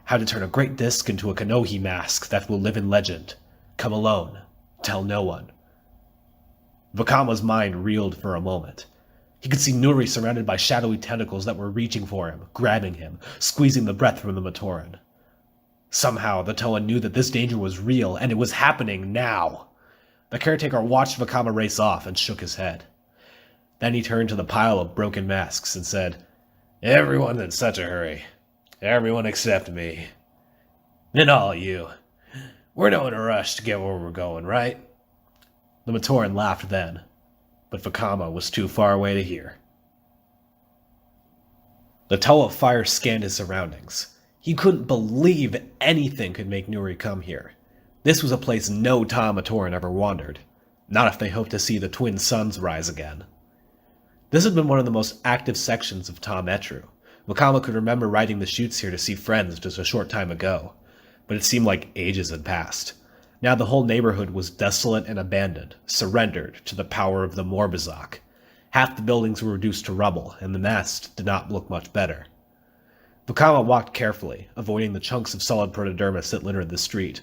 How to turn a great disc into a Kanohi mask that will live in legend. Come alone. Tell no one. Vakama's mind reeled for a moment. He could see Nuri surrounded by shadowy tentacles that were reaching for him, grabbing him, squeezing the breath from the Matoran. Somehow, the Toa knew that this danger was real, and it was happening now. The caretaker watched Vakama race off and shook his head. Then he turned to the pile of broken masks and said, Everyone's in such a hurry. Everyone except me. And all you. We're not in a rush to get where we're going, right? The Matoran laughed then, but Vakama was too far away to hear. The Toe of Fire scanned his surroundings. He couldn't believe anything could make Nuri come here. This was a place no Ta Matoran ever wandered, not if they hoped to see the twin suns rise again. This had been one of the most active sections of Ta Metru. Vakama could remember riding the chutes here to see friends just a short time ago, but it seemed like ages had passed. Now the whole neighborhood was desolate and abandoned, surrendered to the power of the Morbizak. Half the buildings were reduced to rubble, and the mast did not look much better. Vakama walked carefully, avoiding the chunks of solid protodermis that littered the street.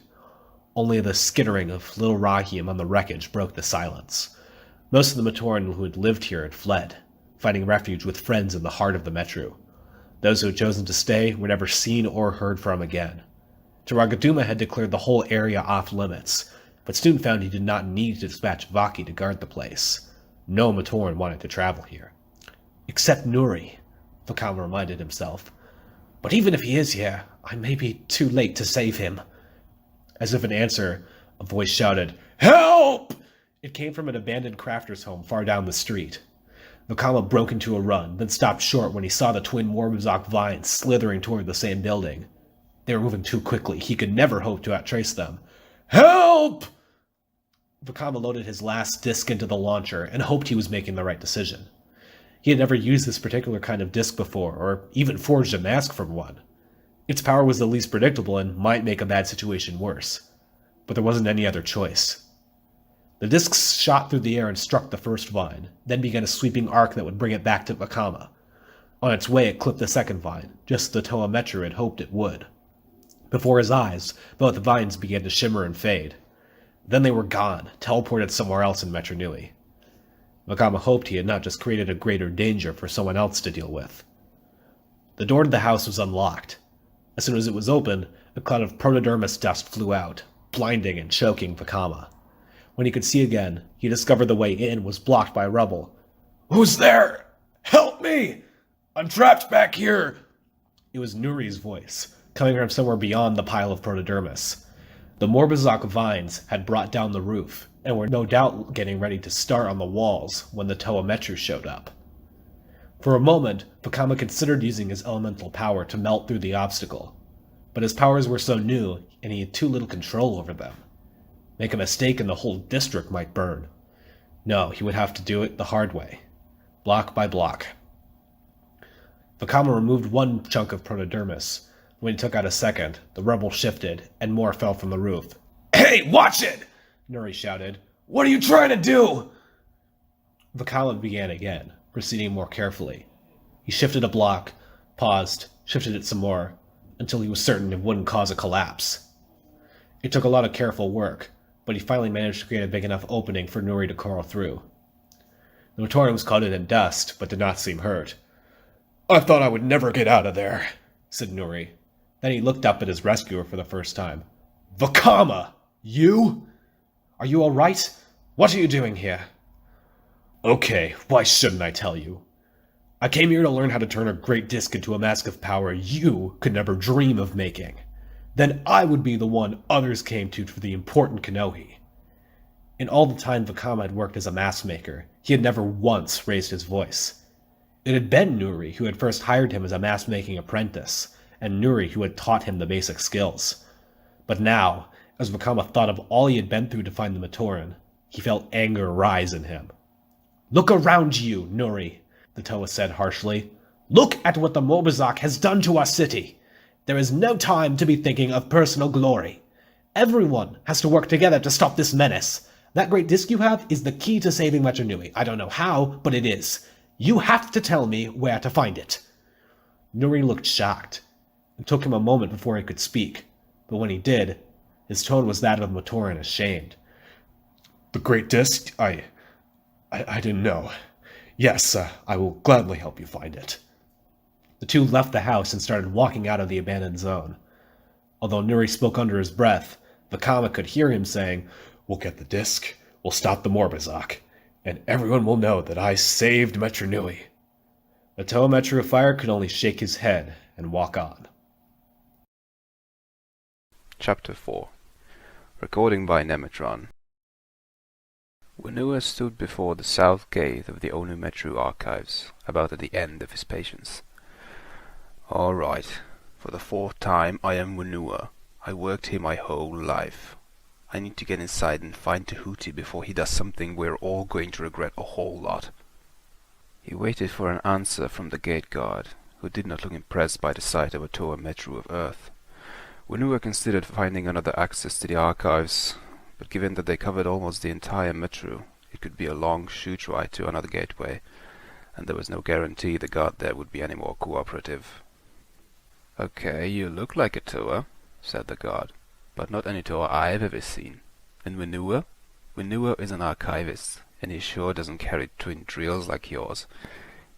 Only the skittering of little Rahim on the wreckage broke the silence. Most of the Matoran who had lived here had fled, finding refuge with friends in the heart of the Metru. Those who had chosen to stay were never seen or heard from again. Taragaduma had declared the whole area off limits, but soon found he did not need to dispatch Vaki to guard the place. No Matoran wanted to travel here. Except Nuri, Vakama reminded himself. But even if he is here, I may be too late to save him. As if in answer, a voice shouted, Help! It came from an abandoned crafter's home far down the street. Vakama broke into a run, then stopped short when he saw the twin Morbizak vines slithering toward the same building. They were moving too quickly. He could never hope to outtrace them. Help! Vakama loaded his last disc into the launcher and hoped he was making the right decision. He had never used this particular kind of disc before, or even forged a mask from one. Its power was the least predictable and might make a bad situation worse. But there wasn't any other choice. The discs shot through the air and struck the first vine, then began a sweeping arc that would bring it back to Vakama. On its way, it clipped the second vine, just as the Toa Metru had hoped it would. Before his eyes, both vines began to shimmer and fade. Then they were gone, teleported somewhere else in Metru Nui. Vakama hoped he had not just created a greater danger for someone else to deal with. The door to the house was unlocked. As soon as it was open, a cloud of protodermis dust flew out, blinding and choking Vakama. When he could see again, he discovered the way in was blocked by rubble. Who's there? Help me! I'm trapped back here! It was Nuri's voice, coming from somewhere beyond the pile of protodermis. The Morbizak vines had brought down the roof, and were no doubt getting ready to start on the walls when the Toa Metru showed up. For a moment, Vakama considered using his elemental power to melt through the obstacle, but his powers were so new and he had too little control over them. Make a mistake and the whole district might burn. No, he would have to do it the hard way, block by block. Vakama removed one chunk of protodermis. When he took out a second, the rubble shifted, and more fell from the roof. "Hey, watch it!" Nuri shouted. "What are you trying to do?" Vakama began again, proceeding more carefully. He shifted a block, paused, shifted it some more, until he was certain it wouldn't cause a collapse. It took a lot of careful work, but he finally managed to create a big enough opening for Nuri to crawl through. The Matoran was coated in dust, but did not seem hurt. "I thought I would never get out of there," said Nuri. Then he looked up at his rescuer for the first time. "Vakama! You? Are you all right? What are you doing here?" "Okay, why shouldn't I tell you? I came here to learn how to turn a great disc into a mask of power you could never dream of making. Then I would be the one others came to for the important Kanohi." In all the time Vakama had worked as a mask maker, he had never once raised his voice. It had been Nuri who had first hired him as a mask-making apprentice, and Nuri who had taught him the basic skills. But now, as Vakama thought of all he had been through to find the Matoran, he felt anger rise in him. "Look around you, Nuri," the Toa said harshly. "Look at what the Morbizak has done to our city. There is no time to be thinking of personal glory. Everyone has to work together to stop this menace. That great disc you have is the key to saving Metru Nui. I don't know how, but it is. You have to tell me where to find it." Nuri looked shocked. It took him a moment before he could speak, but when he did, his tone was that of Matoran ashamed. "The great disc? I didn't know. Yes, I will gladly help you find it." The two left the house and started walking out of the abandoned zone. Although Nuri spoke under his breath, Vakama could hear him saying, "We'll get the disc, we'll stop the Morbizak, and everyone will know that I saved Metru Nui." The Toa Metru of Fire could only shake his head and walk on. Chapter 4. Recording by Nemetron. Wenua stood before the south gate of the Onu Metru archives, about at the end of his patience. "All right. For the fourth time, I am Wenua. I worked here my whole life. I need to get inside and find Tahuti before he does something we're all going to regret a whole lot." He waited for an answer from the gate guard, who did not look impressed by the sight of a Toa Metru of Earth. Wenua considered finding another access to the archives, but given that they covered almost the entire Metru, it could be a long shoot ride to another gateway, and there was no guarantee the guard there would be any more cooperative. "Okay, you look like a Toa," said the guard, "but not any Toa I've ever seen. And Wenua? Wenua is an archivist, and he sure doesn't carry twin drills like yours.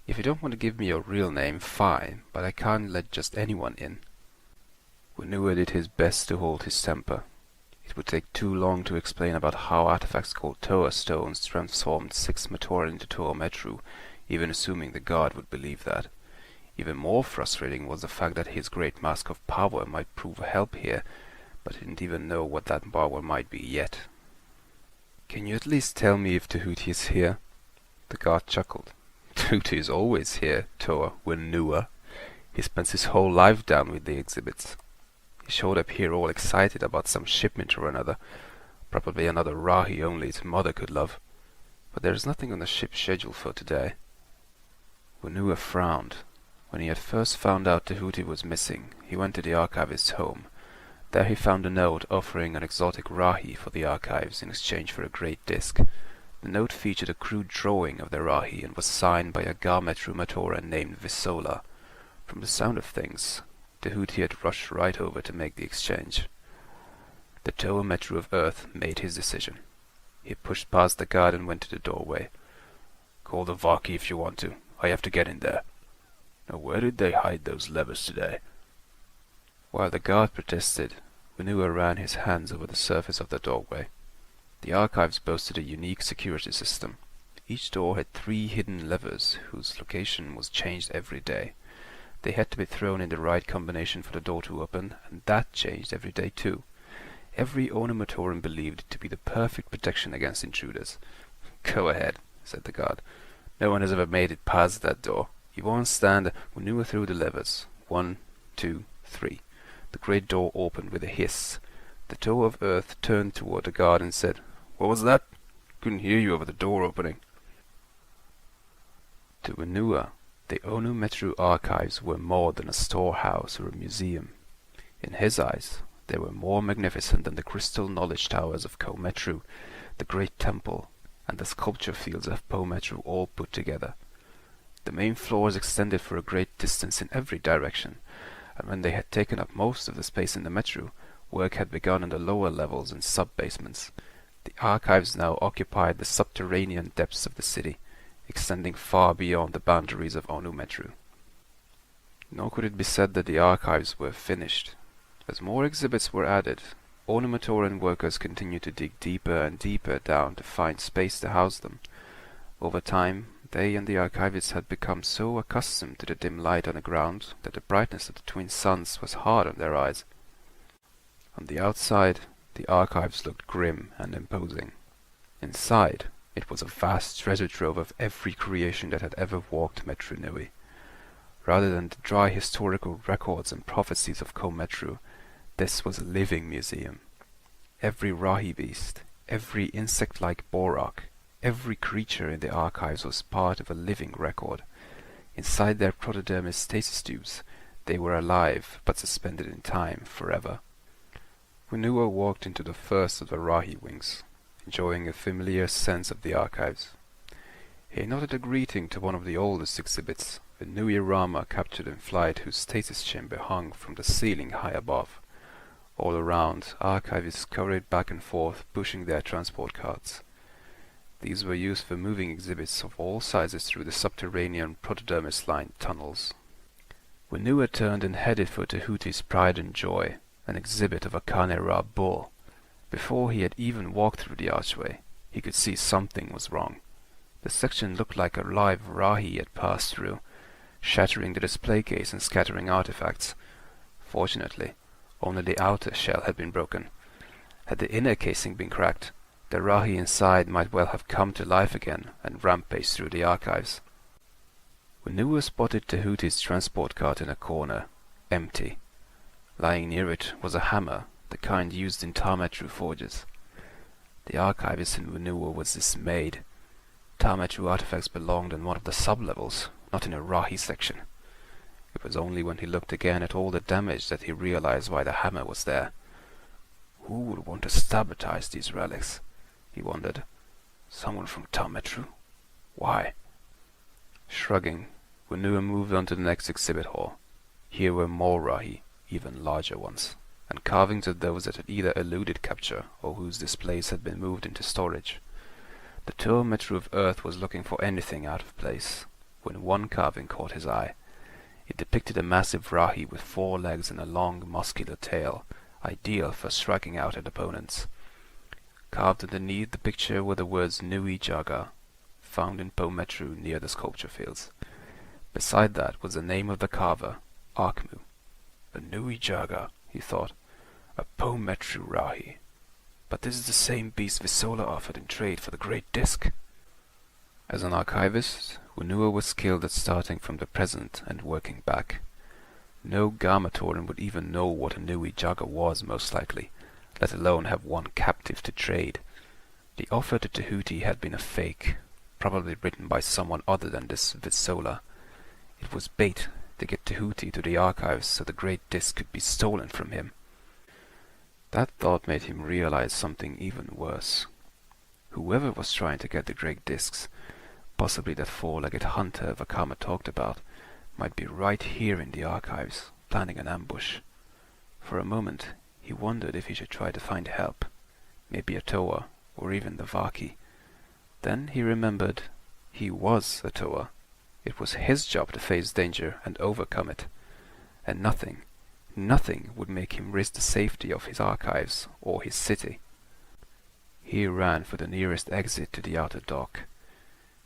If you don't want to give me your real name, fine, but I can't let just anyone in." Wenua did his best to hold his temper. It would take too long to explain about how artifacts called Toa stones transformed 6 Matoran into Toa Metru, even assuming the guard would believe that. Even more frustrating was the fact that his great mask of power might prove a help here, but he didn't even know what that power might be yet. "Can you at least tell me if Tahuti is here?" The guard chuckled. "Tahuti is always here, Toa Wenua. He spends his whole life down with the exhibits. He showed up here all excited about some shipment or another, probably another Rahi only his mother could love. But there is nothing on the ship's schedule for today." Wenua frowned. When he had first found out Tahuti was missing, he went to the archivist's home. There he found a note offering an exotic Rahi for the archives in exchange for a great disc. The note featured a crude drawing of the Rahi and was signed by a Metru Matoran named Visola. From the sound of things, Tahuti had rushed right over to make the exchange. The Toa Metru of Earth made his decision. He pushed past the guard and went to the doorway. "Call the Vaki if you want to. I have to get in there. Now where did they hide those levers today?" While the guard protested, Wenua ran his hands over the surface of the doorway. The archives boasted a unique security system. Each door had 3 hidden levers whose location was changed every day. They had to be thrown in the right combination for the door to open, and that changed every day too. Every Matoran believed it to be the perfect protection against intruders. "Go ahead," said the guard. "No one has ever made it past that door. You won't stand." Wunua threw the levers. 1, 2, 3. The great door opened with a hiss. The toe of earth turned toward the guard and said, "What was that? Couldn't hear you over the door opening." To Wunua, the Metru archives were more than a storehouse or a museum. In his eyes, they were more magnificent than the crystal knowledge towers of Metru, the great temple, and the sculpture fields of Metru all put together. The main floors extended for a great distance in every direction, and when they had taken up most of the space in the Metru, work had begun in the lower levels and sub-basements. The archives now occupied the subterranean depths of the city, extending far beyond the boundaries of Metru. Nor could it be said that the archives were finished. As more exhibits were added, Matoran workers continued to dig deeper and deeper down to find space to house them. Over time, they and the archivists had become so accustomed to the dim light on the ground that the brightness of the twin suns was hard on their eyes. On the outside, the archives looked grim and imposing. Inside, it was a vast treasure trove of every creation that had ever walked Metru Nui. Rather than the dry historical records and prophecies of Metru, this was a living museum. Every Rahi beast, every insect-like Borak, every creature in the archives was part of a living record. Inside their protodermis stasis tubes, they were alive but suspended in time forever. Wunua walked into the first of the Rahi wings, enjoying a familiar sense of the archives. He nodded a greeting to one of the oldest exhibits, a Nui Rama captured in flight whose stasis chamber hung from the ceiling high above. All around, archivists scurried back and forth, pushing their transport carts. These were used for moving exhibits of all sizes through the subterranean protodermis-lined tunnels. Wunua turned and headed for Tehuti's pride and joy, an exhibit of a Khanera bull. Before he had even walked through the archway, he could see something was wrong. The section looked like a live Rahi had passed through, shattering the display case and scattering artifacts. Fortunately, only the outer shell had been broken. Had the inner casing been cracked, the Rahi inside might well have come to life again and rampaged through the archives. Wunua spotted Tehuti's transport cart in a corner, empty. Lying near it was a hammer, the kind used in Metru forges. The archivist in Wunua was dismayed. Metru artifacts belonged in one of the sub-levels, not in a Rahi section. It was only when he looked again at all the damage that he realized why the hammer was there. Who would want to sabotage these relics? He wondered. Someone from Metru? Why? Shrugging, Wunua moved on to the next exhibit hall. Here were more Rahi, even larger ones, and carvings of those that had either eluded capture or whose displays had been moved into storage. The tour Metru of Earth was looking for anything out of place, when one carving caught his eye. It depicted a massive Rahi with 4 legs and a long, muscular tail, ideal for striking out at opponents. Carved underneath the picture were the words Nui Jaga, found in Metru near the sculpture fields. Beside that was the name of the carver, Arkmu. A Nui Jaga, he thought, a Metru Rahi. But this is the same beast Visola offered in trade for the Great Disc. As an archivist, Wunua was skilled at starting from the present and working back. No Matoran would even know what a Nui Jaga was, most likely, let alone have one captive to trade. The offer to Tehuti had been a fake, probably written by someone other than this Visola. It was bait to get Tehuti to the archives so the Great Disc could be stolen from him. That thought made him realize something even worse. Whoever was trying to get the Great Discs, possibly that 4-legged hunter Vakama talked about, might be right here in the archives, planning an ambush. For a moment, he wondered if he should try to find help, maybe a Toa, or even the Vaki. Then he remembered he was a Toa. It was his job to face danger and overcome it, and nothing would make him risk the safety of his archives or his city. He ran for the nearest exit to the outer dock.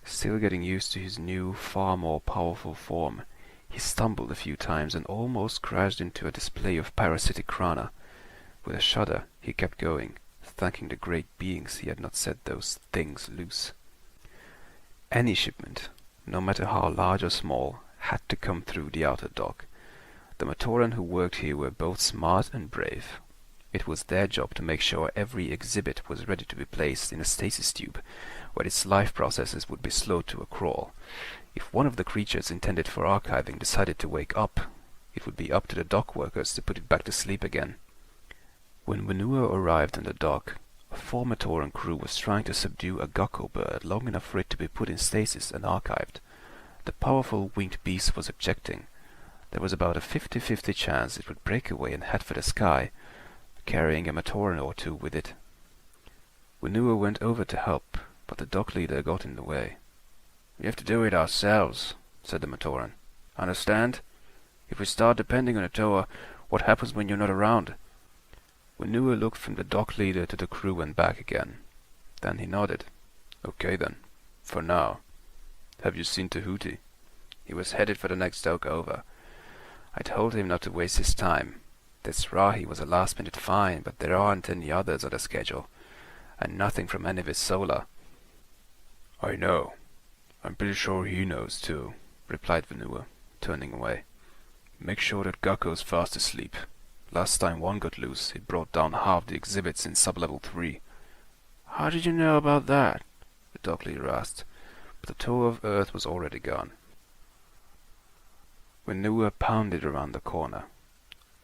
Still getting used to his new, far more powerful form, he stumbled a few times and almost crashed into a display of parasitic Krana. With a shudder, he kept going, thanking the great beings he had not set those things loose. Any shipment, no matter how large or small, had to come through the outer dock. The Matoran who worked here were both smart and brave. It was their job to make sure every exhibit was ready to be placed in a stasis tube, where its life processes would be slowed to a crawl. If one of the creatures intended for archiving decided to wake up, it would be up to the dock workers to put it back to sleep again. When Vanua arrived on the dock, a 4 Matoran crew was trying to subdue a gecko bird long enough for it to be put in stasis and archived. The powerful winged beast was objecting. There was about a 50-50 chance it would break away and head for the sky, carrying a Matoran or two with it. Vanua went over to help, but the dock leader got in the way. "We have to do it ourselves," said the Matoran. "Understand? If we start depending on a tower, what happens when you're not around?" Vanua looked from the dock leader to the crew and back again. Then he nodded. "Okay then, for now. Have you seen Tahuti?" "He was headed for the next dock over. I told him not to waste his time. This Rahi was a last-minute find, but there aren't any others on the schedule, and nothing from any of his solar." "I know. I'm pretty sure he knows too," replied Vanua, turning away. "Make sure that Gecko's fast asleep. Last time one got loose, it brought down half the exhibits in sub-level 3. "How did you know about that?" the dock leader asked, but the toe of Earth was already gone. Vanua pounded around the corner.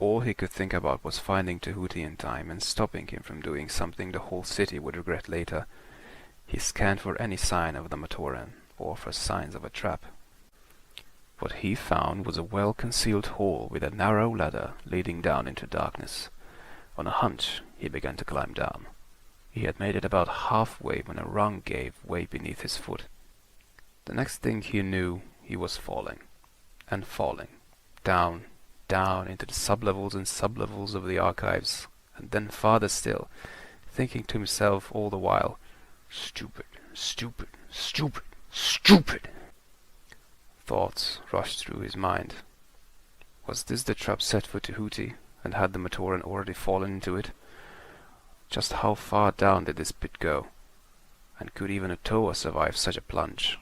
All he could think about was finding Tahuti in time and stopping him from doing something the whole city would regret later. He scanned for any sign of the Matoran, or for signs of a trap. What he found was a well-concealed hall with a narrow ladder leading down into darkness. On a hunch, he began to climb down. He had made it about halfway when a rung gave way beneath his foot. The next thing he knew, he was falling, and falling, down, down into the sub-levels and sub-levels of the archives, and then farther still, thinking to himself all the while, "Stupid, stupid, stupid, stupid!" Thoughts rushed through his mind. Was this the trap set for Tahuti, and had the Matoran already fallen into it? Just how far down did this pit go? And could even a Toa survive such a plunge?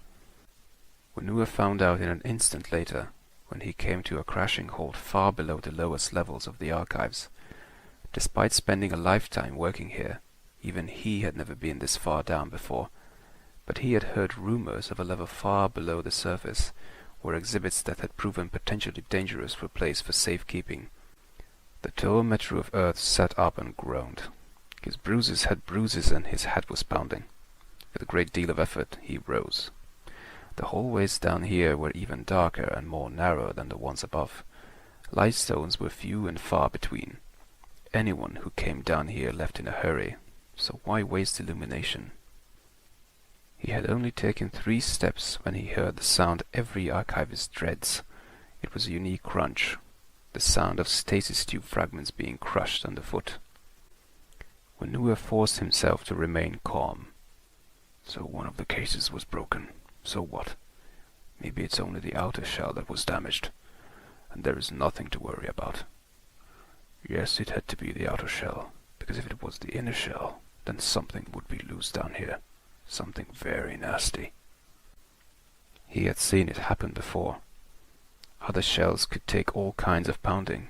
Vanua found out in an instant later, when he came to a crashing halt far below the lowest levels of the archives. Despite spending a lifetime working here, even he had never been this far down before, but he had heard rumors of a level far below the surface, where exhibits that had proven potentially dangerous were placed for safekeeping. The tall Metru of Earth sat up and groaned. His bruises had bruises and his head was pounding. With a great deal of effort he rose. The hallways down here were even darker and more narrow than the ones above. Light stones were few and far between. Anyone who came down here left in a hurry, so why waste illumination? He had only taken 3 steps when he heard the sound every archivist dreads. It was a unique crunch, the sound of stasis tube fragments being crushed underfoot. Vanua forced himself to remain calm. So one of the cases was broken. So what? Maybe it's only the outer shell that was damaged, and there is nothing to worry about. Yes, it had to be the outer shell, because if it was the inner shell, then something would be loose down here. Something very nasty. He had seen it happen before. Other shells could take all kinds of pounding,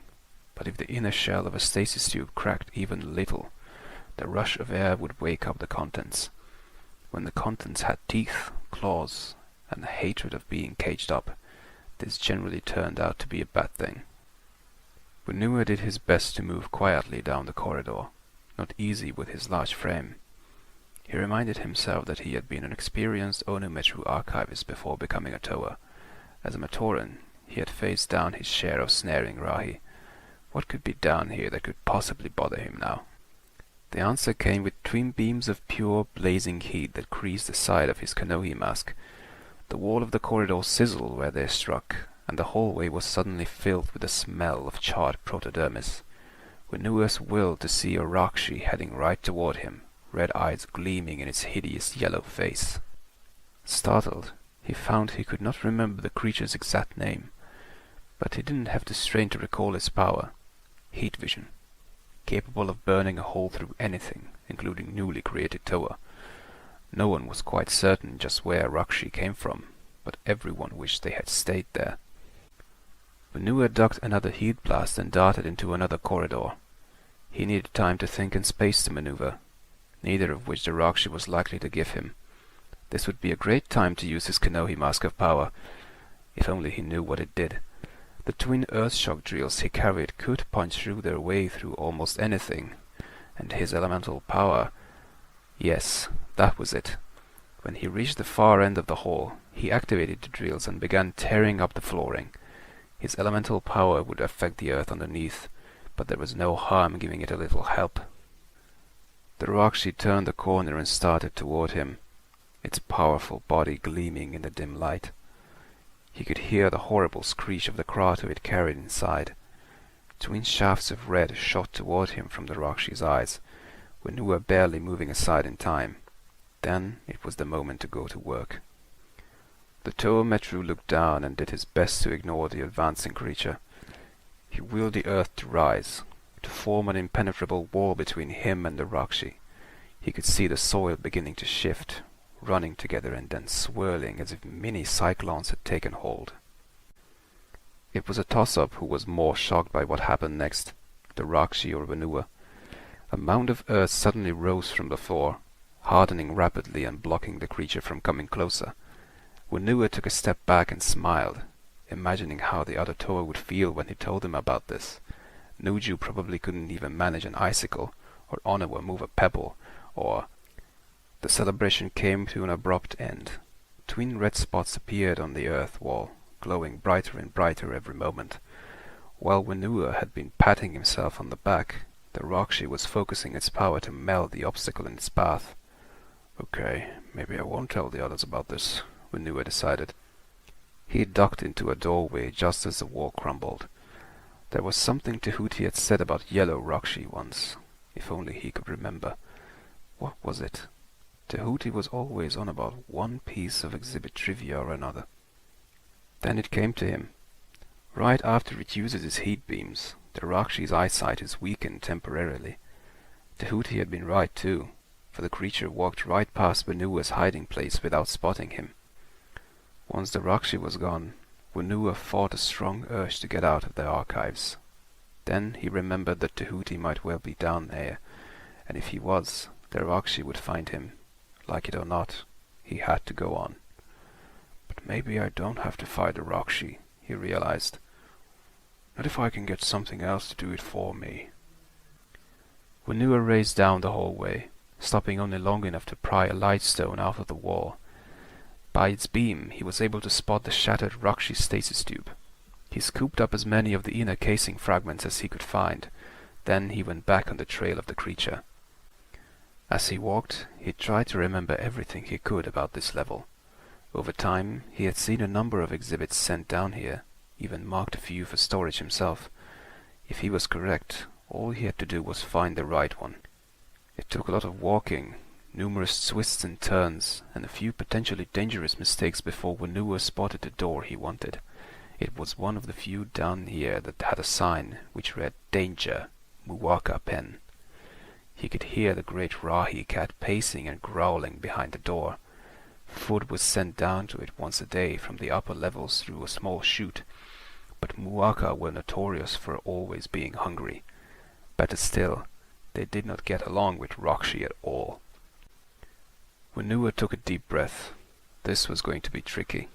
but if the inner shell of a stasis tube cracked even a little, the rush of air would wake up the contents. When the contents had teeth, claws, and the hatred of being caged up, this generally turned out to be a bad thing. Vanua did his best to move quietly down the corridor, not easy with his large frame. He reminded himself that he had been an experienced Metru archivist before becoming a Toa. As a Matoran, he had faced down his share of snaring Rahi. What could be down here that could possibly bother him now? The answer came with twin beams of pure, blazing heat that creased the side of his Kanohi mask. The wall of the corridor sizzled where they struck, and the hallway was suddenly filled with the smell of charred protodermis. Vanua's will to see a Rakshi heading right toward him, red eyes gleaming in its hideous yellow face. Startled, he found he could not remember the creature's exact name, but he didn't have to strain to recall its power. Heat vision. capable of burning a hole through anything, including newly created Toa. No one was quite certain just where Rakshi came from, but everyone wished they had stayed there. Vanua ducked another heat blast and darted into another corridor. He needed time to think and space to maneuver, neither of which the Rakshi was likely to give him. This would be a great time to use his Kanohi Mask of Power, if only he knew what it did. The twin Earthshock drills he carried could punch through their way through almost anything, and his elemental power... Yes, that was it. When he reached the far end of the hall, he activated the drills and began tearing up the flooring. His elemental power would affect the earth underneath, but there was no harm giving it a little help. The Rakshi turned the corner and started toward him, its powerful body gleaming in the dim light. He could hear the horrible screech of the crater it carried inside. Twin shafts of red shot toward him from the Rakshi's eyes, Vanua barely moving aside in time. Then it was the moment to go to work. The Toa Metru looked down and did his best to ignore the advancing creature. He willed the earth to rise, to form an impenetrable wall between him and the Rakshi. He could see the soil beginning to shift, running together and then swirling as if mini cyclones had taken hold. It was a toss-up who was more shocked by what happened next, the Rakshi or Vanua. A mound of earth suddenly rose from the floor, hardening rapidly and blocking the creature from coming closer. Vanua took a step back and smiled, imagining how the other Toa would feel when he told them about this. Nuju probably couldn't even manage an icicle, or Onawa move a pebble, or... The celebration came to an abrupt end. Twin red spots appeared on the earth wall, glowing brighter and brighter every moment. While Vanua had been patting himself on the back, the Rakshi was focusing its power to melt the obstacle in its path. Okay, maybe I won't tell the others about this, Vanua decided. He ducked into a doorway just as the wall crumbled. There was something Tahuti had said about yellow Rakshi once, if only he could remember. What was it? Tahuti was always on about one piece of exhibit trivia or another. Then it came to him. Right after it uses its heat beams, the Rakshi's eyesight is weakened temporarily. Tahuti had been right too, for the creature walked right past Vanua's hiding place without spotting him. Once the Rakshi was gone, Vanua fought a strong urge to get out of the archives. Then he remembered that Tahuti might well be down there, and if he was, the Rakshi would find him. Like it or not, he had to go on. But maybe I don't have to fight the Rakshi, he realized. Not if I can get something else to do it for me. Vanua raced down the hallway, stopping only long enough to pry a light stone out of the wall. By its beam, he was able to spot the shattered Rakshi stasis tube. He scooped up as many of the inner casing fragments as he could find. Then he went back on the trail of the creature. As he walked, he tried to remember everything he could about this level. Over time, he had seen a number of exhibits sent down here, even marked a few for storage himself. If he was correct, all he had to do was find the right one. It took a lot of walking, numerous twists and turns, and a few potentially dangerous mistakes before Vanua spotted the door he wanted. It was one of the few down here that had a sign which read "Danger, Muwaka Pen." He could hear the great Rahi cat pacing and growling behind the door. Food was sent down to it once a day from the upper levels through a small chute, but Muwaka were notorious for always being hungry. Better still, they did not get along with Rakshi at all. Vanua took a deep breath. This was going to be tricky.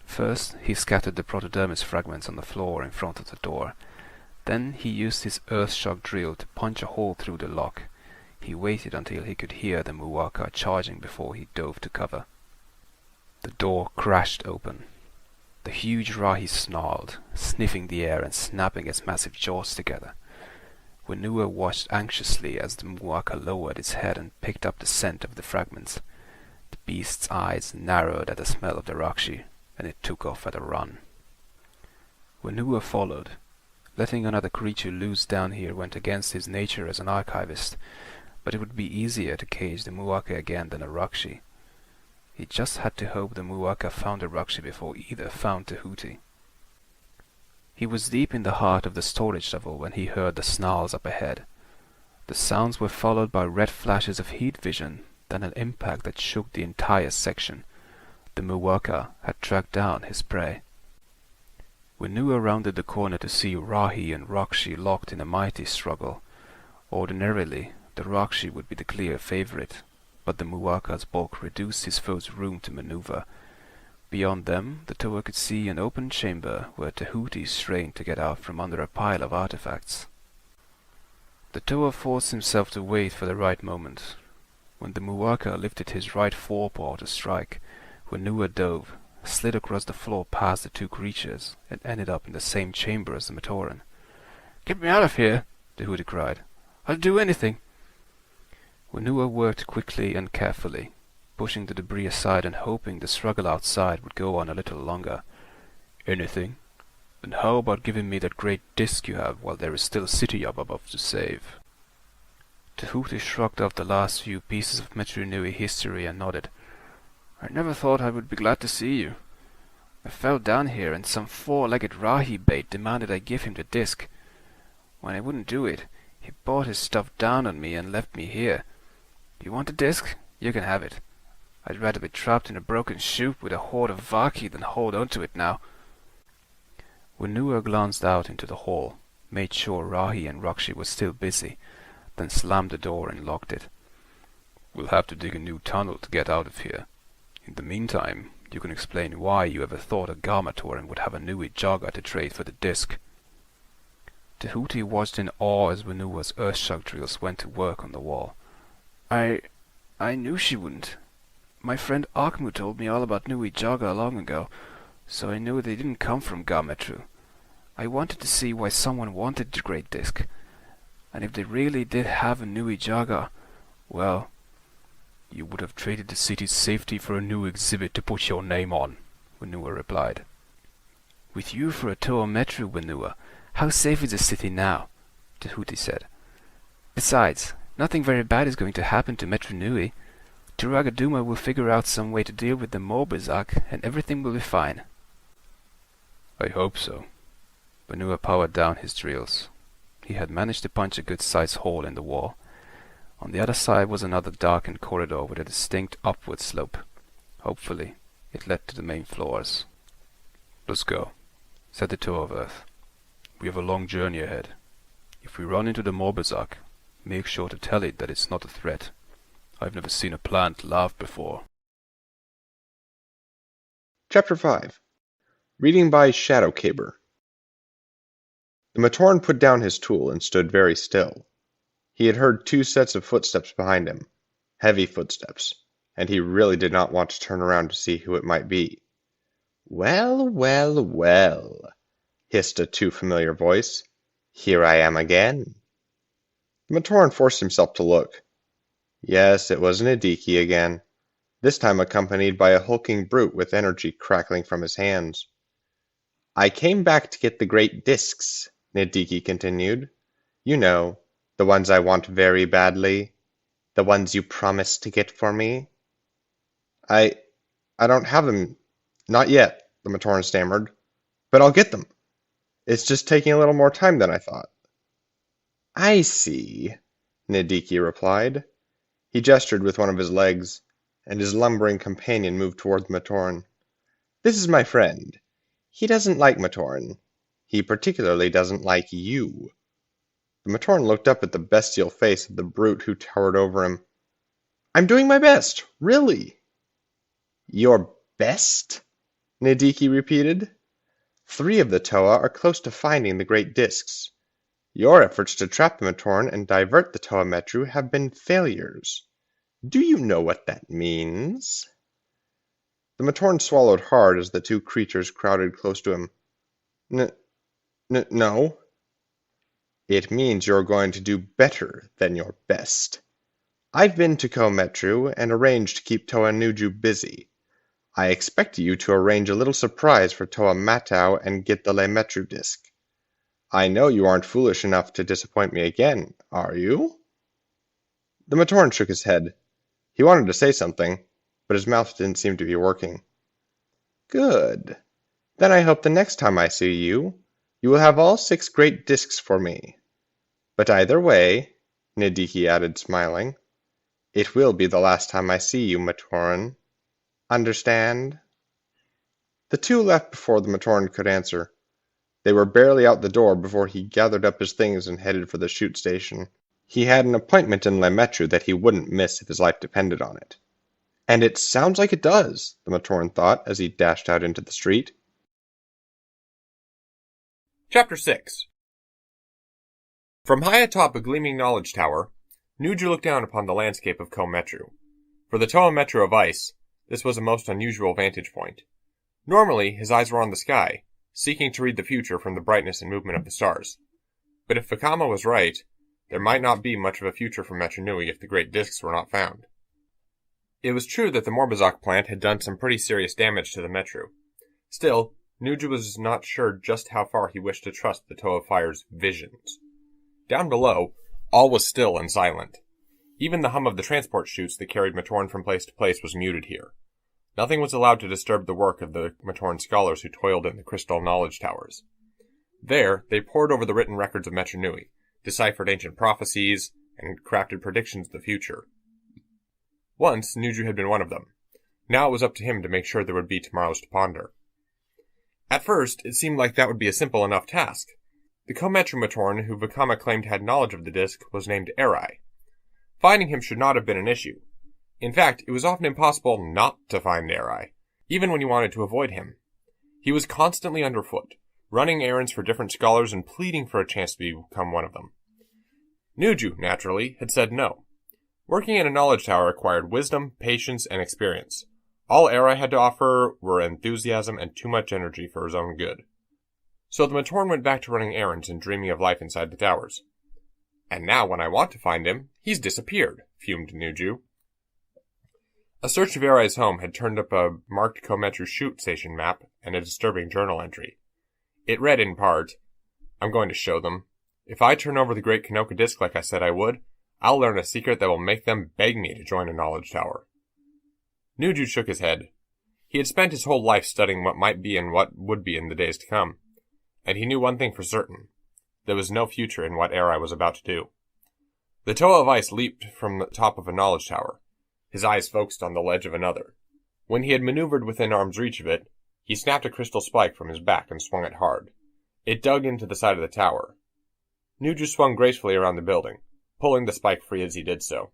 First, he scattered the protodermis fragments on the floor in front of the door. Then he used his earth-shock drill to punch a hole through the lock. He waited until he could hear the Muwaka charging before he dove to cover. The door crashed open. The huge Rahi snarled, sniffing the air and snapping its massive jaws together. Vanua watched anxiously as the Muwaka lowered its head and picked up the scent of the fragments. The beast's eyes narrowed at the smell of the Rakshi, and it took off at a run. Vanua followed. Letting another creature loose down here went against his nature as an archivist, but it would be easier to cage the Muwaka again than a Rakshi. He just had to hope the Muwaka found a Rakshi before either found Tahuti. He was deep in the heart of the storage level when he heard the snarls up ahead. The sounds were followed by red flashes of heat vision, then an impact that shook the entire section. The Muwaka had tracked down his prey. Wenua rounded the corner to see Rahi and Rakshi locked in a mighty struggle. Ordinarily, the Rakshi would be the clear favorite, but the Muwaka's bulk reduced his foe's room to maneuver. Beyond them, the Toa could see an open chamber where Tahuti strained to get out from under a pile of artifacts. The Toa forced himself to wait for the right moment. When the Muwaka lifted his right forepaw to strike, Wenua dove, slid across the floor past the two creatures, and ended up in the same chamber as the Matoran. "Get me out of here!" Tahuti cried. "I'll do anything!" Wenua worked quickly and carefully, pushing the debris aside and hoping the struggle outside would go on a little longer. "Anything? Then how about giving me that great disc you have while there is still a city up above to save?" Tahuti shrugged off the last few pieces of Metru Nui history and nodded. "I never thought I would be glad to see you. I fell down here and some four-legged Rahi bait demanded I give him the disc. When I wouldn't do it, he brought his stuff down on me and left me here. You want the disc? You can have it. I'd rather be trapped in a broken chute with a horde of Vaki than hold on to it now." Wenua glanced out into the hall, made sure Rahi and Rakshi were still busy, then slammed the door and locked it. "We'll have to dig a new tunnel to get out of here. In the meantime, you can explain why you ever thought a Matoran would have a Nui Jaga to trade for the disc." Tahuti watched in awe as Wenua's earthshock drills went to work on the wall. I knew she wouldn't. My friend Akmu told me all about Nui Jaga long ago, so I knew they didn't come from Metru. I wanted to see why someone wanted the Great Disc, and if they really did have a Nui Jaga, well, you would have traded the city's safety for a new exhibit to put your name on, Wenua replied. "With you for a Toa Metru, Wenua, how safe is the city now?" Tahuti said. "Besides, nothing very bad is going to happen to Metru Nui. Turagaduma will figure out some way to deal with the Morbizak, and everything will be fine." "I hope so." Wenua powered down his drills. He had managed to punch a good-sized hole in the wall. On the other side was another darkened corridor with a distinct upward slope. Hopefully, it led to the main floors. "Let's go," said the Toa of Earth. "We have a long journey ahead. If we run into the Morbizak, make sure to tell it that it's not a threat. I've never seen a plant laugh before." Chapter 5. Reading by Shadowcaber. The Matoran put down his tool and stood very still. He had heard 2 sets of footsteps behind him, heavy footsteps, and he really did not want to turn around to see who it might be. "Well, well, well," hissed a too familiar voice. "Here I am again." The Matoran forced himself to look. Yes, it was Nidiki again, this time accompanied by a hulking brute with energy crackling from his hands. "I came back to get the great discs," Nidiki continued. "You know, the ones I want very badly. The ones you promised to get for me." I don't have them. Not yet," the Matoran stammered. "But I'll get them. It's just taking a little more time than I thought." "I see," Nidiki replied. He gestured with one of his legs, and his lumbering companion moved toward the Matoran. "This is my friend. He doesn't like Matoran. He particularly doesn't like you." The Matoran looked up at the bestial face of the brute who towered over him. "I'm doing my best, really." "Your best?" Nidiki repeated. "3 of the Toa are close to finding the great discs. Your efforts to trap the Matoran and divert the Toa Metru have been failures. Do you know what that means?" The Matoran swallowed hard as the 2 creatures crowded close to him. No. "It means you're going to do better than your best. I've been to Metru and arranged to keep Toa Nuju busy. I expect you to arrange a little surprise for Toa Matau and get the Le Metru disc. I know you aren't foolish enough to disappoint me again, are you?" The Matoran shook his head. He wanted to say something, but his mouth didn't seem to be working. "Good. Then I hope the next time I see you, you will have all 6 great discs for me. But either way, Nidiki added, smiling. It will be the last time I see you, Matoran. Understand? The two left before the Matoran could answer. They were barely out the door before he gathered up his things and headed for the shoot station. He had an appointment in Metru that he wouldn't miss if his life depended on it. And it sounds like it does, the Matoran thought as he dashed out into the street. Chapter 6. From high atop a gleaming knowledge tower, Nuju looked down upon the landscape of Metru. For the Toa Metru of ice, this was a most unusual vantage point. Normally, his eyes were on the sky, seeking to read the future from the brightness and movement of the stars. But if Vakama was right, there might not be much of a future for Metru Nui if the great disks were not found. It was true that the Morbazak plant had done some pretty serious damage to the Metru. Still, Nuju was not sure just how far he wished to trust the Toe of Fire's visions. Down below, all was still and silent. Even the hum of the transport chutes that carried Matoran from place to place was muted here. Nothing was allowed to disturb the work of the Matoran scholars who toiled in the crystal knowledge towers. There, they pored over the written records of Metru Nui, deciphered ancient prophecies, and crafted predictions of the future. Once, Nuju had been one of them. Now it was up to him to make sure there would be tomorrows to ponder. At first, it seemed like that would be a simple enough task. The Metru Matoran who Vakama claimed had knowledge of the disk was named Erai. Finding him should not have been an issue. In fact, it was often impossible not to find Erai, even when you wanted to avoid him. He was constantly underfoot, running errands for different scholars and pleading for a chance to become one of them. Nuju, naturally, had said no. Working in a knowledge tower required wisdom, patience, and experience. All Erai had to offer were enthusiasm and too much energy for his own good. So the Matoran went back to running errands and dreaming of life inside the towers. And now when I want to find him, he's disappeared, fumed Nuju. A search of Erai's home had turned up a marked Metru shoot station map and a disturbing journal entry. It read in part, I'm going to show them. If I turn over the Great Kanoka Disk like I said I would, I'll learn a secret that will make them beg me to join a knowledge tower. Nuju shook his head. He had spent his whole life studying what might be and what would be in the days to come. And he knew one thing for certain. There was no future in what Erai was about to do. The Toa of Ice leaped from the top of a knowledge tower, his eyes focused on the ledge of another. When he had maneuvered within arm's reach of it, he snapped a crystal spike from his back and swung it hard. It dug into the side of the tower. Nuju swung gracefully around the building, pulling the spike free as he did so.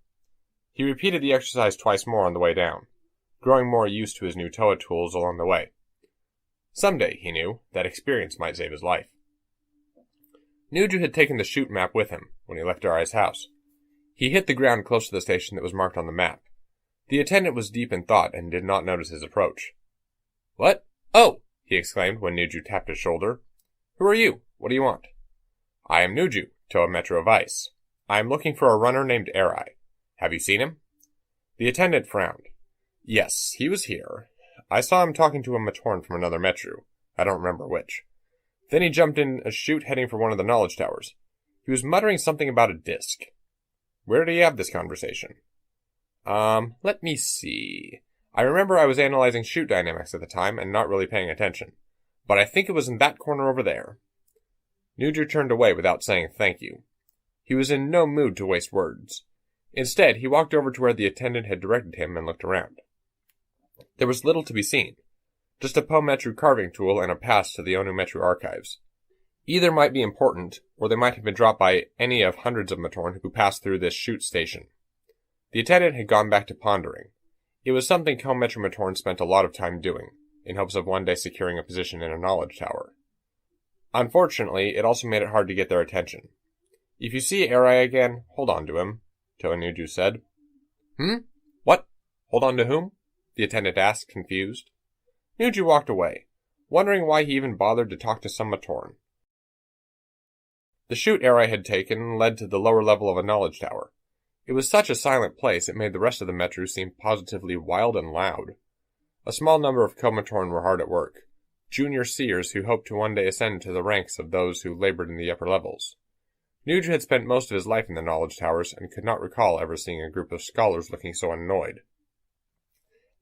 He repeated the exercise twice more on the way down, growing more used to his new Toa tools along the way. Someday, he knew, that experience might save his life. Nuju had taken the shoot map with him when he left Erai's house. He hit the ground close to the station that was marked on the map. The attendant was deep in thought and did not notice his approach. What? Oh! He exclaimed when Nuju tapped his shoulder. Who are you? What do you want? I am Nuju, Toa Metru of Ice. I am looking for a runner named Erai. Have you seen him? The attendant frowned. Yes, he was here. I saw him talking to a Matoran from another Metru. I don't remember which. Then he jumped in a chute heading for one of the knowledge towers. He was muttering something about a disc. Where did he have this conversation? Let me see. I remember I was analyzing chute dynamics at the time and not really paying attention. But I think it was in that corner over there. Nuju turned away without saying thank you. He was in no mood to waste words. Instead, he walked over to where the attendant had directed him and looked around. There was little to be seen. Just a Metru carving tool and a pass to the Metru archives. Either might be important, or they might have been dropped by any of hundreds of Matoran who passed through this chute station. The attendant had gone back to pondering. It was something Metru Matoran spent a lot of time doing, in hopes of one day securing a position in a knowledge tower. Unfortunately, it also made it hard to get their attention. If you see Erai again, hold on to him, Toa Nuju said. What? Hold on to whom? The attendant asked, confused. Nuju walked away, wondering why he even bothered to talk to some Matoran. The chute Erai had taken led to the lower level of a knowledge tower. It was such a silent place it made the rest of the Metru seem positively wild and loud. A small number of Matoran were hard at work, junior seers who hoped to one day ascend to the ranks of those who labored in the upper levels. Nuju had spent most of his life in the knowledge towers and could not recall ever seeing a group of scholars looking so annoyed.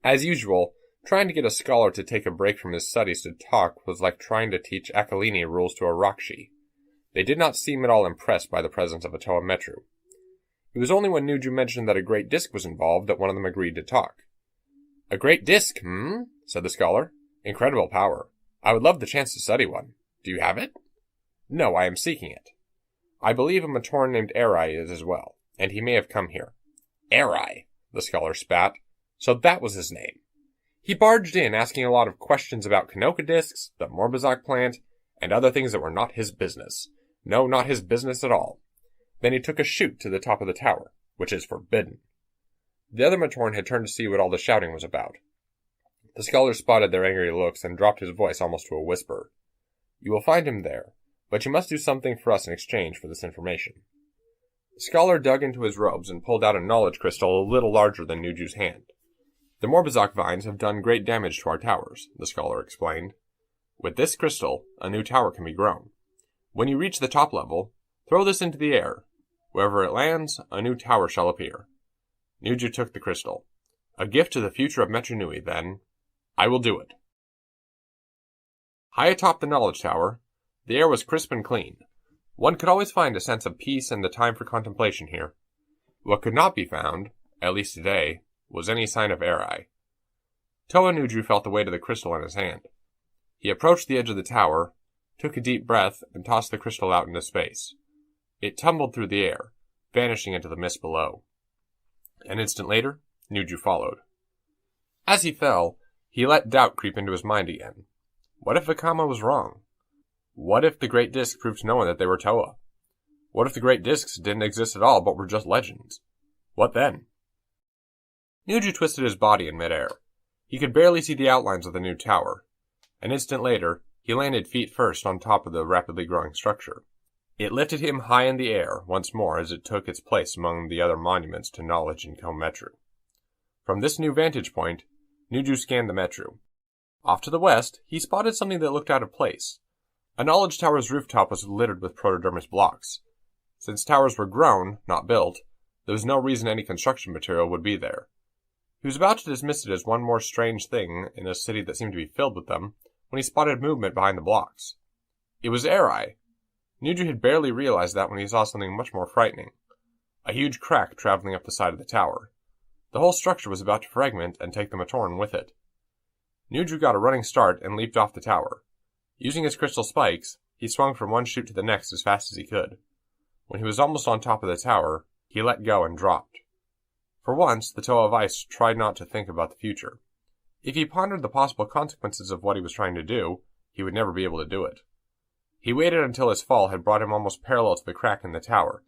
As usual, trying to get a scholar to take a break from his studies to talk was like trying to teach Akalini rules to a Rakshi. They did not seem at all impressed by the presence of a Toa Metru. It was only when Nuju mentioned that a great disk was involved that one of them agreed to talk. A great disk, said the scholar. Incredible power. I would love the chance to study one. Do you have it? No, I am seeking it. I believe a Matoran named Erai is as well, and he may have come here. Erai, the scholar spat. So that was his name. He barged in asking a lot of questions about Kanoka discs, the Morbizak plant, and other things that were not his business. No, not his business at all. Then he took a chute to the top of the tower, which is forbidden. The other Matoran had turned to see what all the shouting was about. The scholar spotted their angry looks and dropped his voice almost to a whisper. You will find him there, but you must do something for us in exchange for this information. The scholar dug into his robes and pulled out a knowledge crystal a little larger than Nuju's hand. The Morbizak vines have done great damage to our towers, the scholar explained. With this crystal, a new tower can be grown. When you reach the top level, throw this into the air. Wherever it lands, a new tower shall appear. Nuju took the crystal. A gift to the future of Metru Nui, then. I will do it. High atop the knowledge tower, the air was crisp and clean. One could always find a sense of peace and the time for contemplation here. What could not be found, at least today, was any sign of Erai. Toa Nuju felt the weight of the crystal in his hand. He approached the edge of the tower, took a deep breath, and tossed the crystal out into space. It tumbled through the air, vanishing into the mist below. An instant later, Nuju followed. As he fell, he let doubt creep into his mind again. What if Vakama was wrong? What if the Great Disc proved to no one that they were Toa? What if the Great Discs didn't exist at all but were just legends? What then? Nuju twisted his body in midair. He could barely see the outlines of the new tower. An instant later, he landed feet first on top of the rapidly growing structure. It lifted him high in the air once more as it took its place among the other monuments to knowledge in Metru. From this new vantage point, Nuju scanned the Metru. Off to the west, he spotted something that looked out of place. A knowledge tower's rooftop was littered with protodermis blocks. Since towers were grown, not built, there was no reason any construction material would be there. He was about to dismiss it as one more strange thing in a city that seemed to be filled with them, when he spotted movement behind the blocks. It was Erai. Nuju had barely realized that when he saw something much more frightening. A huge crack traveling up the side of the tower. The whole structure was about to fragment and take the Matoran with it. Nuju got a running start and leaped off the tower. Using his crystal spikes, he swung from one chute to the next as fast as he could. When he was almost on top of the tower, he let go and dropped. For once, the Toa of Ice tried not to think about the future. If he pondered the possible consequences of what he was trying to do, he would never be able to do it. He waited until his fall had brought him almost parallel to the crack in the tower,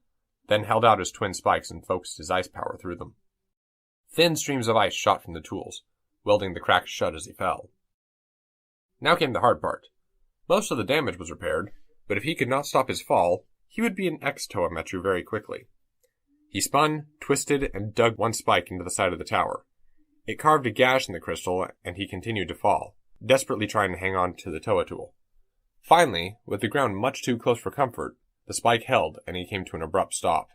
then held out his twin spikes and focused his ice power through them. Thin streams of ice shot from the tools, welding the crack shut as he fell. Now came the hard part. Most of the damage was repaired, but if he could not stop his fall, he would be an ex-Toa Metru very quickly. He spun, twisted, and dug one spike into the side of the tower. It carved a gash in the crystal, and he continued to fall, desperately trying to hang on to the Toa tool. Finally, with the ground much too close for comfort, the spike held, and he came to an abrupt stop.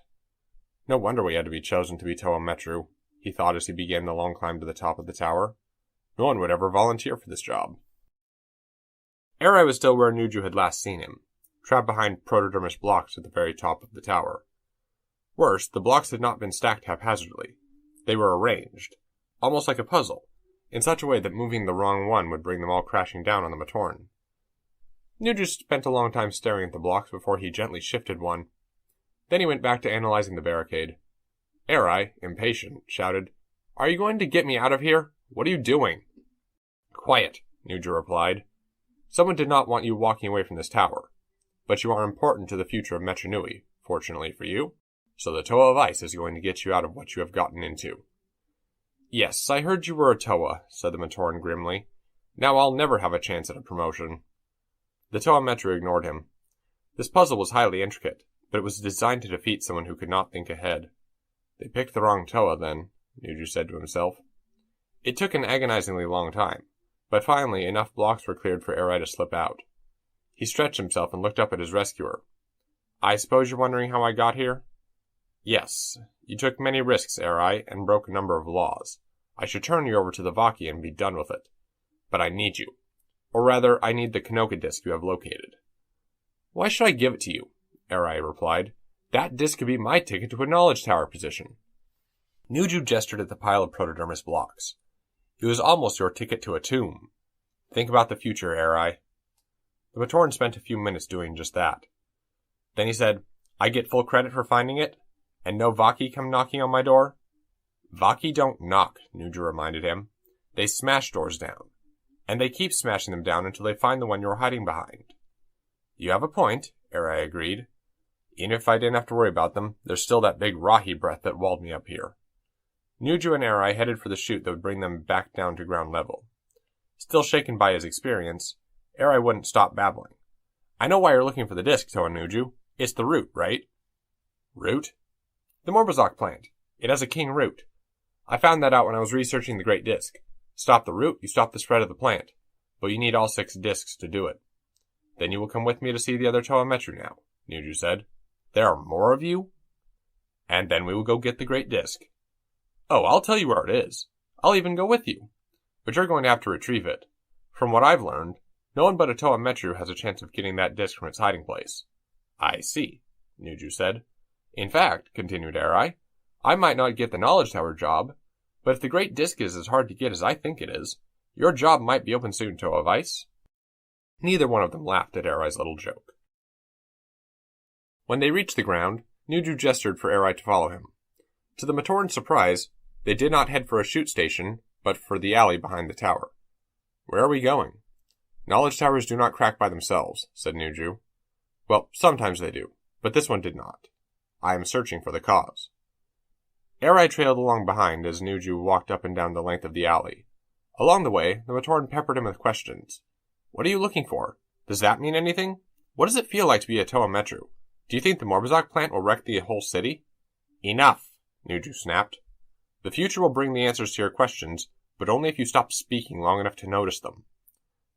No wonder we had to be chosen to be Toa Metru, he thought as he began the long climb to the top of the tower. No one would ever volunteer for this job. Erai was still where Nuju had last seen him, trapped behind protodermis blocks at the very top of the tower. Worse, the blocks had not been stacked haphazardly. They were arranged, almost like a puzzle, in such a way that moving the wrong one would bring them all crashing down on the Matoran. Nuju spent a long time staring at the blocks before he gently shifted one. Then he went back to analyzing the barricade. Erai, impatient, shouted, "Are you going to get me out of here? What are you doing?" "Quiet," Nuju replied. "Someone did not want you walking away from this tower. But you are important to the future of Metru Nui, fortunately for you, so the Toa of Ice is going to get you out of what you have gotten into." "Yes, I heard you were a Toa," said the Matoran grimly. "Now I'll never have a chance at a promotion." The Toa Metru ignored him. This puzzle was highly intricate, but it was designed to defeat someone who could not think ahead. They picked the wrong Toa, then, Nuju said to himself. It took an agonizingly long time, but finally enough blocks were cleared for Erai to slip out. He stretched himself and looked up at his rescuer. "I suppose you're wondering how I got here?" "Yes. You took many risks, Erai, and broke a number of laws. I should turn you over to the Vaki and be done with it. But I need you. Or rather, I need the Kanoka disc you have located." "Why should I give it to you?" Erai replied. That disc could be my ticket to a knowledge tower position. Nuju gestured at the pile of protodermis blocks. It was almost your ticket to a tomb. Think about the future, Eri. The Matoran spent a few minutes doing just that. Then he said, I get full credit for finding it? And no Vaki come knocking on my door? Vaki don't knock, Nuju reminded him. They smash doors down. And they keep smashing them down until they find the one you're hiding behind. You have a point, Eri agreed. Even if I didn't have to worry about them, there's still that big Rahi breath that walled me up here. Nuju and Eri headed for the chute that would bring them back down to ground level. Still shaken by his experience, Eri wouldn't stop babbling. I know why you're looking for the disc, Toa Nuju. It's the root, right? Root? The Morbazak plant. It has a king root. I found that out when I was researching the Great Disc. Stop the root, you stop the spread of the plant. But you need all 6 discs to do it. Then you will come with me to see the other Toa Metru now, Nuju said. There are more of you? And then we will go get the Great Disc. Oh, I'll tell you where it is. I'll even go with you. But you're going to have to retrieve it. From what I've learned, no one but a Toa Metru has a chance of getting that disc from its hiding place. I see, Nuju said. In fact, continued Eri, I might not get the knowledge tower job, but if the Great Disc is as hard to get as I think it is, your job might be open soon, Toa Vice. Neither one of them laughed at Eri's little joke. When they reached the ground, Nuju gestured for Eri to follow him. To the Matoran's surprise, they did not head for a chute station, but for the alley behind the tower. Where are we going? Knowledge towers do not crack by themselves, said Nuju. Well, sometimes they do, but this one did not. I am searching for the cause. Eri trailed along behind as Nuju walked up and down the length of the alley. Along the way, the Matoran peppered him with questions. What are you looking for? Does that mean anything? What does it feel like to be a Toa Metru? Do you think the Morbazak plant will wreck the whole city? Enough, Nuju snapped. The future will bring the answers to your questions, but only if you stop speaking long enough to notice them.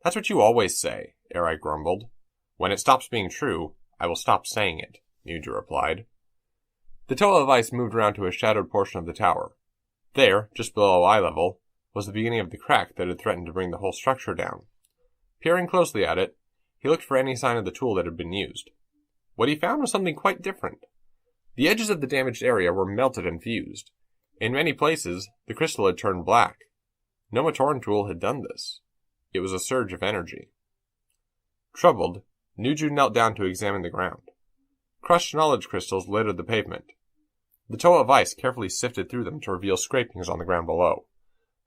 That's what you always say, Eri grumbled. When it stops being true, I will stop saying it, Nuju replied. The Toa of Ice moved around to a shadowed portion of the tower. There, just below eye level, was the beginning of the crack that had threatened to bring the whole structure down. Peering closely at it, he looked for any sign of the tool that had been used. What he found was something quite different. The edges of the damaged area were melted and fused. In many places, the crystal had turned black. No Matoran tool had done this. It was a surge of energy. Troubled, Nuju knelt down to examine the ground. Crushed knowledge crystals littered the pavement. The Toa of Ice carefully sifted through them to reveal scrapings on the ground below.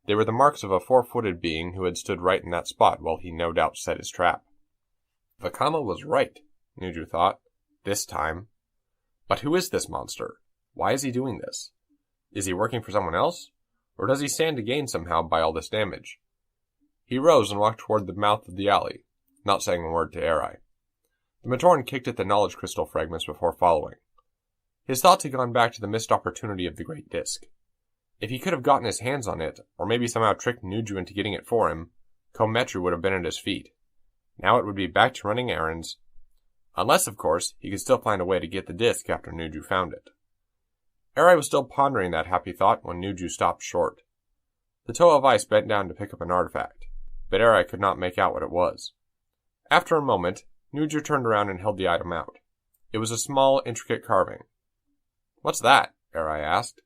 They were the marks of a 4-footed being who had stood right in that spot while he no doubt set his trap. Vakama was right, Nuju thought. This time. But who is this monster? Why is he doing this? Is he working for someone else? Or does he stand to gain somehow by all this damage? He rose and walked toward the mouth of the alley, not saying a word to Eri. The Matoran kicked at the knowledge crystal fragments before following. His thoughts had gone back to the missed opportunity of the Great Disc. If he could have gotten his hands on it, or maybe somehow tricked Nuju into getting it for him, Metru would have been at his feet. Now it would be back to running errands. Unless, of course, he could still find a way to get the disc after Nuju found it. Eri was still pondering that happy thought when Nuju stopped short. The Toa of Ice bent down to pick up an artifact, but Eri could not make out what it was. After a moment, Nuju turned around and held the item out. It was a small, intricate carving. What's that? Eri asked.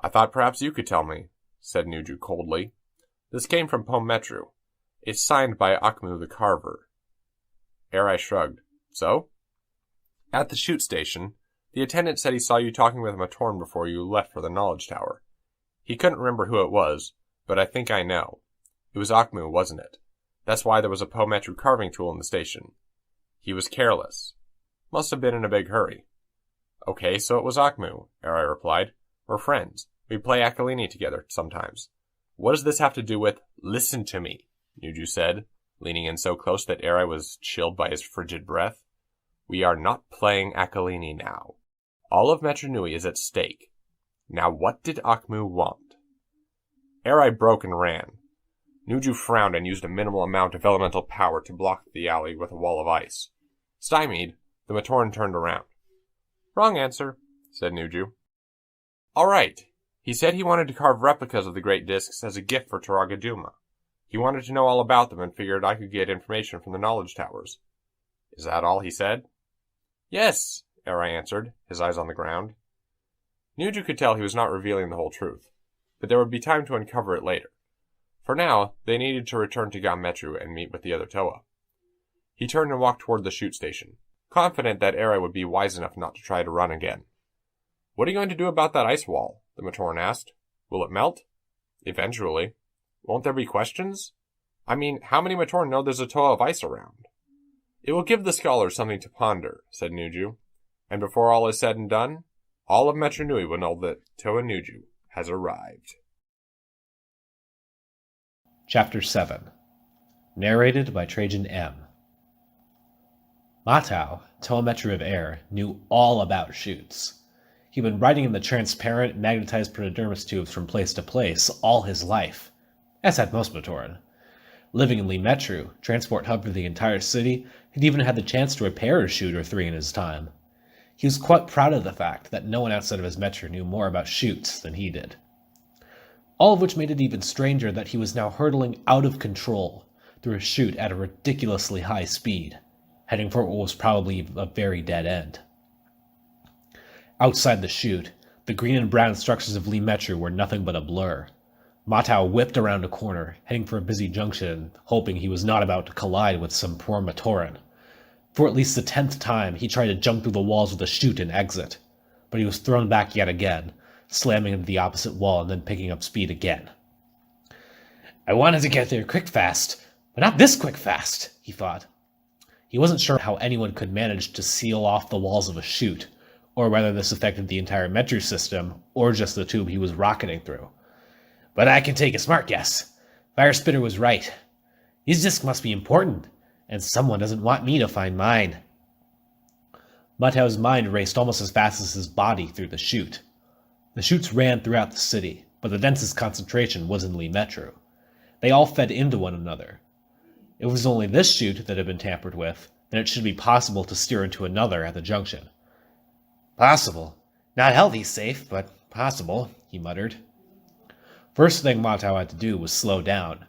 I thought perhaps you could tell me, said Nuju coldly. This came from Metru. It's signed by Akmu the Carver. Eri shrugged. So? At the chute station, the attendant said he saw you talking with Matoran before you left for the knowledge tower. He couldn't remember who it was, but I think I know. It was Akmu, wasn't it? That's why there was a Metru carving tool in the station. He was careless. Must have been in a big hurry. Okay, so it was Akmu, Eri replied. We're friends. We play Akalini together sometimes. What does this have to do with... Listen to me, Nuju said, leaning in so close that Eri was chilled by his frigid breath. We are not playing Akalini now. All of Metru Nui is at stake. Now what did Akmu want? Eri broke and ran. Nuju frowned and used a minimal amount of elemental power to block the alley with a wall of ice. Stymied, the Matoran turned around. Wrong answer, said Nuju. All right. He said he wanted to carve replicas of the Great Discs as a gift for Taragaduma. He wanted to know all about them and figured I could get information from the knowledge towers. Is that all he said? Yes, Era answered, his eyes on the ground. Nuju could tell he was not revealing the whole truth, but there would be time to uncover it later. For now, they needed to return to Metru and meet with the other Toa. He turned and walked toward the chute station, confident that Era would be wise enough not to try to run again. What are you going to do about that ice wall? The Matoran asked. Will it melt? Eventually. Won't there be questions? I mean, how many Matoran know there's a Toa of ice around? It will give the scholars something to ponder, said Nuju. And before all is said and done, all of Metru Nui will know that Toa Nuju has arrived. Chapter 7. Narrated by Trajan M. Matau, Toa Metru of Air, knew all about chutes. He'd been riding in the transparent, magnetized protodermis tubes from place to place all his life, as had most Matoran. Living in Metru, transport hub for the entire city, he'd even had the chance to repair a chute or three in his time. He was quite proud of the fact that no one outside of his Metru knew more about chutes than he did. All of which made it even stranger that he was now hurtling out of control through a chute at a ridiculously high speed, heading for what was probably a very dead end. Outside the chute, the green and brown structures of Metru were nothing but a blur. Matau whipped around a corner, heading for a busy junction, hoping he was not about to collide with some poor Matoran. For at least the 10th time, he tried to jump through the walls of the chute and exit, but he was thrown back yet again, slamming into the opposite wall and then picking up speed again. I wanted to get there quick fast, but not this quick fast, he thought. He wasn't sure how anyone could manage to seal off the walls of a chute, or whether this affected the entire Metru system, or just the tube he was rocketing through. But I can take a smart guess. Firespitter was right. These discs must be important, and someone doesn't want me to find mine. Matau's mind raced almost as fast as his body through the chute. The chutes ran throughout the city, but the densest concentration was in Metru. They all fed into one another. If it was only this chute that had been tampered with, then it should be possible to steer into another at the junction. Possible. Not healthy safe, but possible, he muttered. First thing Matau had to do was slow down.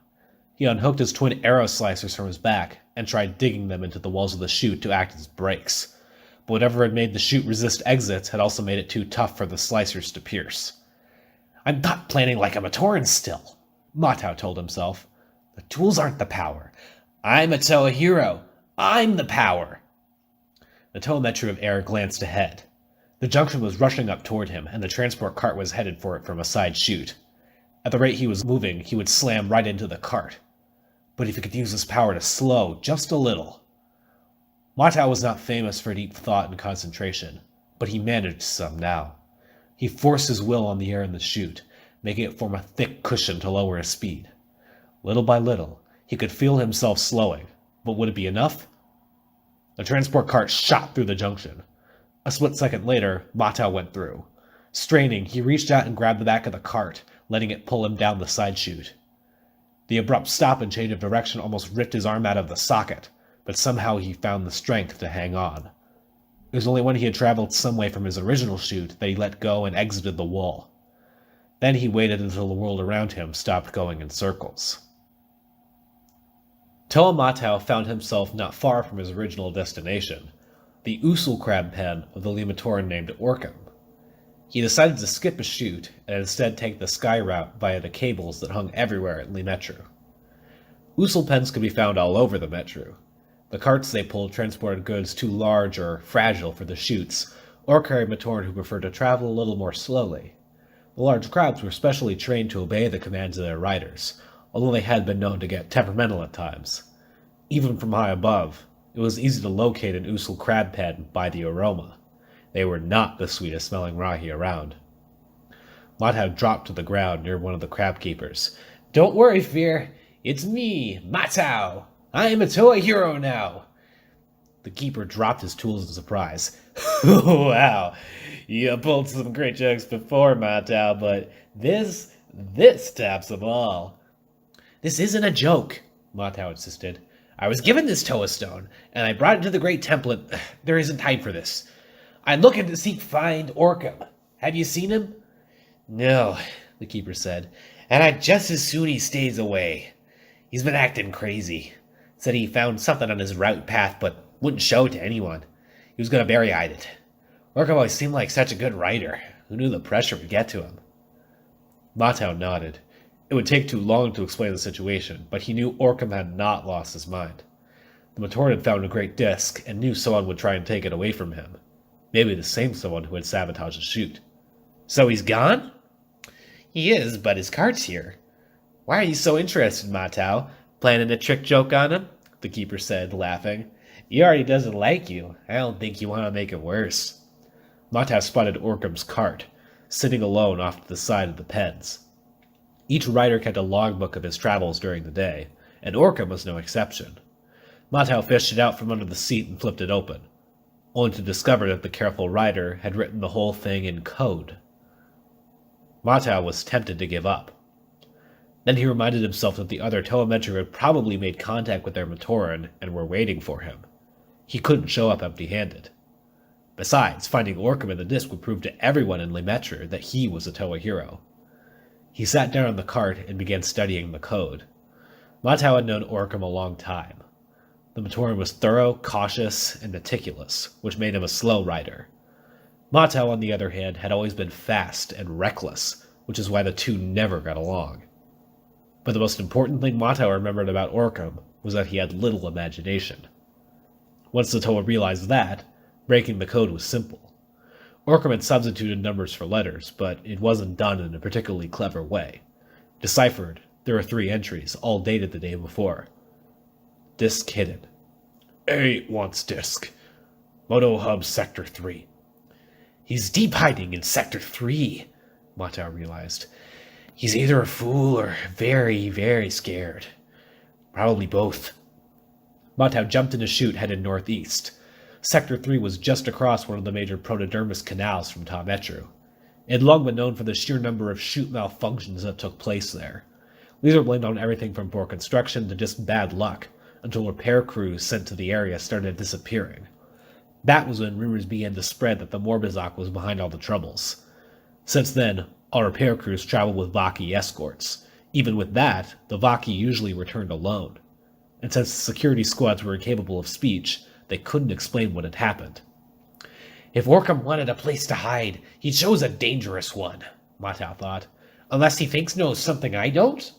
He unhooked his twin arrow slicers from his back and tried digging them into the walls of the chute to act as brakes. But whatever had made the chute resist exits had also made it too tough for the slicers to pierce. I'm not planning like a Matoran still, Matau told himself. The tools aren't the power. I'm a Toa hero. I'm the power. The Toa Metru of Air glanced ahead. The junction was rushing up toward him, and the transport cart was headed for it from a side chute. At the rate he was moving, he would slam right into the cart. But if he could use his power to slow just a little. Matau was not famous for deep thought and concentration, but he managed some now. He forced his will on the air in the chute, making it form a thick cushion to lower his speed. Little by little, he could feel himself slowing, but would it be enough? The transport cart shot through the junction. A split second later, Matau went through. Straining, he reached out and grabbed the back of the cart, letting it pull him down the side chute. The abrupt stop and change of direction almost ripped his arm out of the socket, but somehow he found the strength to hang on. It was only when he had traveled some way from his original chute that he let go and exited the wall. Then he waited until the world around him stopped going in circles. Toa Matau found himself not far from his original destination, the Usul crab pen of the Matoran named Orcam. He decided to skip a chute and instead take the sky route via the cables that hung everywhere at Metru. Usul pens could be found all over the Metru. The carts they pulled transported goods too large or fragile for the chutes, or carried Matoran who preferred to travel a little more slowly. The large crowds were specially trained to obey the commands of their riders, although they had been known to get temperamental at times. Even from high above, it was easy to locate an Usul crab pen by the aroma. They were not the sweetest-smelling rahi around. Matau dropped to the ground near one of the crab keepers. Don't worry, Fear. It's me, Matau. I am a Toa hero now. The keeper dropped his tools in surprise. Wow, you pulled some great jokes before, Matau, but this tops them all. This isn't a joke, Matau insisted. I was given this Toa stone, and I brought it to the Great Temple. There isn't time for this. I'm looking to find Orcam. Have you seen him? No, the keeper said, and I'd just as soon he stays away. He's been acting crazy. Said he found something on his route path, but wouldn't show it to anyone. He was going to bury hide it. Orcam always seemed like such a good writer. Who knew the pressure would get to him? Matow nodded. It would take too long to explain the situation, but he knew Orcam had not lost his mind. The Matoran had found a great disc, and knew someone would try and take it away from him. Maybe the same someone who had sabotaged the chute. So he's gone? He is, but his cart's here. Why are you so interested, Matow? Planning a trick joke on him? The keeper said, laughing. He already doesn't like you. I don't think you want to make it worse. Matow spotted Orcam's cart, sitting alone off to the side of the pens. Each rider kept a logbook of his travels during the day, and Orcam was no exception. Matow fished it out from under the seat and flipped it open, only to discover that the careful rider had written the whole thing in code. Matow was tempted to give up. Then he reminded himself that the other Toa Metru had probably made contact with their Matoran and were waiting for him. He couldn't show up empty-handed. Besides, finding Orcam in the disc would prove to everyone in Metru that he was a Toa hero. He sat down on the cart and began studying the code. Matow had known Orcam a long time. The Matoran was thorough, cautious, and meticulous, which made him a slow rider. Matow, on the other hand, had always been fast and reckless, which is why the two never got along. But the most important thing Matow remembered about Orcam was that he had little imagination. Once the Toa realized that, breaking the code was simple. Orcam had substituted numbers for letters, but it wasn't done in a particularly clever way. Deciphered, there were 3 entries, all dated the day before. Disk hidden. A wants disk. Moto Hub Sector 3. He's deep hiding in Sector 3, Matow realized. He's either a fool or very, very scared. Probably both. Matow jumped in a chute headed northeast. Sector 3 was just across one of the major protodermis canals from Ta Metru. It had long been known for the sheer number of chute malfunctions that took place there. These were blamed on everything from poor construction to just bad luck, until repair crews sent to the area started disappearing. That was when rumors began to spread that the Morbizak was behind all the troubles. Since then, all repair crews traveled with Vaki escorts. Even with that, the Vaki usually returned alone. And since the security squads were incapable of speech, they couldn't explain what had happened. If Orcam wanted a place to hide, he chose a dangerous one, Matow thought. Unless he thinks knows something I don't?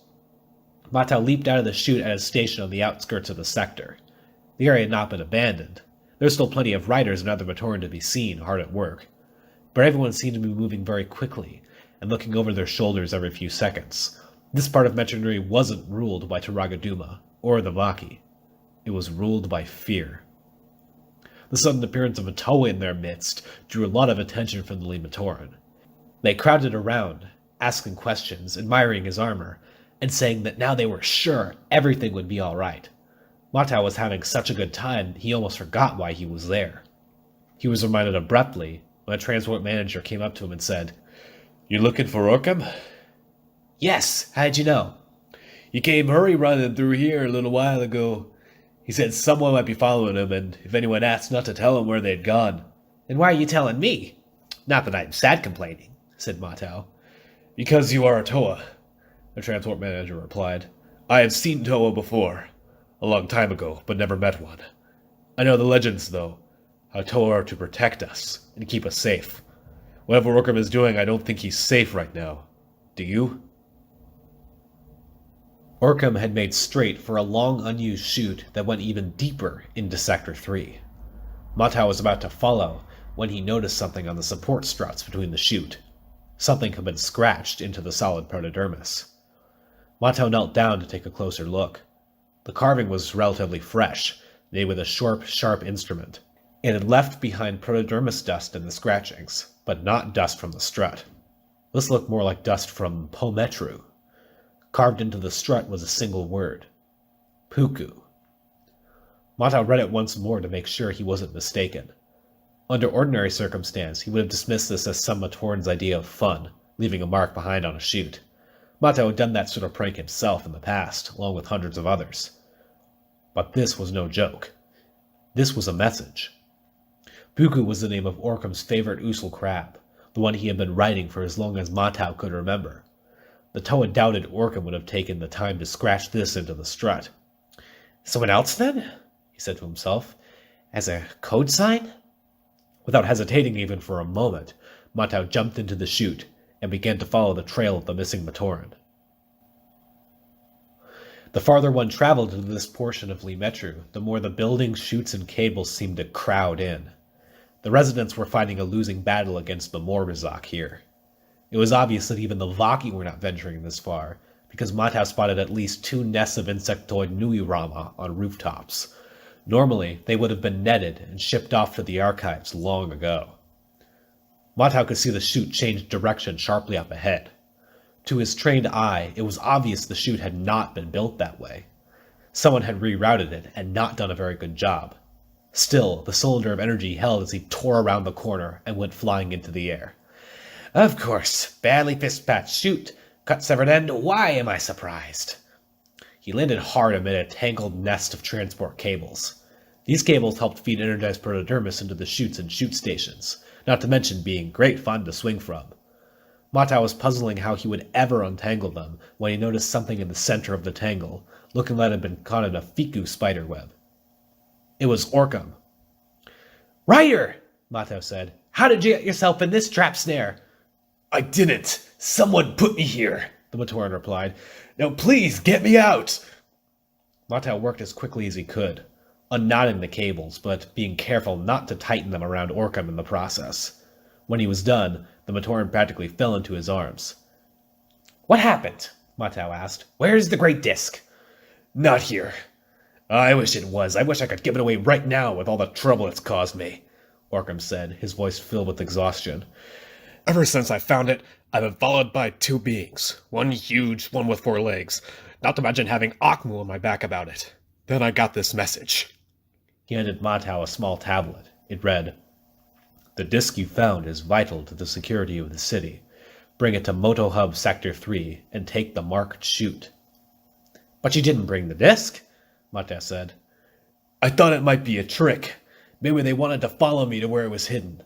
Matow leaped out of the chute at his station on the outskirts of the sector. The area had not been abandoned. There were still plenty of riders and other Matoran to be seen, hard at work. But everyone seemed to be moving very quickly, and looking over their shoulders every few seconds. This part of Metru Nui wasn't ruled by Taragaduma, or the Vaki. It was ruled by fear. The sudden appearance of a Toa in their midst drew a lot of attention from the Matoran. They crowded around, asking questions, admiring his armor, and saying that now they were sure everything would be all right. Matow was having such a good time, he almost forgot why he was there. He was reminded abruptly when a transport manager came up to him and said, "You looking for Orcam?" "Yes, how'd you know?" "He came running through here a little while ago. He said someone might be following him, and if anyone asked not to tell him where they'd gone." "Then why are you telling me?" "Not that I'm sad complaining," said Matow. "Because you are a Toa," the transport manager replied. "I have seen Toa before, a long time ago, but never met one. I know the legends, though, how Toa are to protect us and keep us safe. Whatever Orcam is doing, I don't think he's safe right now. Do you?" Orcam had made straight for a long unused chute that went even deeper into Sector 3. Matow was about to follow when he noticed something on the support struts between the chute. Something had been scratched into the solid protodermis. Matow knelt down to take a closer look. The carving was relatively fresh, made with a sharp instrument. It had left behind protodermis dust in the scratchings, but not dust from the strut. This looked more like dust from Po Metru. Carved into the strut was a single word. Puku. Matow read it once more to make sure he wasn't mistaken. Under ordinary circumstance, he would have dismissed this as some Matoran's idea of fun, leaving a mark behind on a chute. Matow had done that sort of prank himself in the past, along with hundreds of others. But this was no joke. This was a message. Puku was the name of Orcam's favorite Usul crab, the one he had been writing for as long as Matow could remember. The Toa doubted Orcam would have taken the time to scratch this into the strut. "Someone else, then?" he said to himself. "As a code sign?" Without hesitating even for a moment, Matau jumped into the chute and began to follow the trail of the missing Matoran. The farther one traveled into this portion of Metru, the more the buildings, chutes, and cables seemed to crowd in. The residents were fighting a losing battle against the Morbizak here. It was obvious that even the Vaki were not venturing this far, because Matau spotted at least 2 nests of insectoid Nuirama on rooftops. Normally, they would have been netted and shipped off to the archives long ago. Matau could see the chute change direction sharply up ahead. To his trained eye, it was obvious the chute had not been built that way. Someone had rerouted it and not done a very good job. Still, the cylinder of energy held as he tore around the corner and went flying into the air. Of course, badly fist-patched chute, cut severed end, why am I surprised? He landed hard amid a tangled nest of transport cables. These cables helped feed energized protodermis into the chutes and chute stations, not to mention being great fun to swing from. Matau was puzzling how he would ever untangle them when he noticed something in the center of the tangle, looking like it had been caught in a Fiku spiderweb. It was Orcam. "Ryder!" Matau said. "How did you get yourself in this trap snare?" "I didn't. Someone put me here," the Matoran replied. "Now please, get me out!" Matau worked as quickly as he could, unknotting the cables, but being careful not to tighten them around Orcam in the process. When he was done, the Matoran practically fell into his arms. "What happened?" Matau asked. "Where's the great disc?" "Not here. I wish it was. I wish I could give it away right now with all the trouble it's caused me," Orcam said, his voice filled with exhaustion. "Ever since I found it, I've been followed by 2 beings. One huge, one with 4 legs. Not to mention having Akmu on my back about it. Then I got this message." He handed Matau a small tablet. It read, "The disk you found is vital to the security of the city. Bring it to Moto Hub Sector 3 and take the marked chute." "But you didn't bring the disk," Matau said. "I thought it might be a trick. Maybe they wanted to follow me to where it was hidden.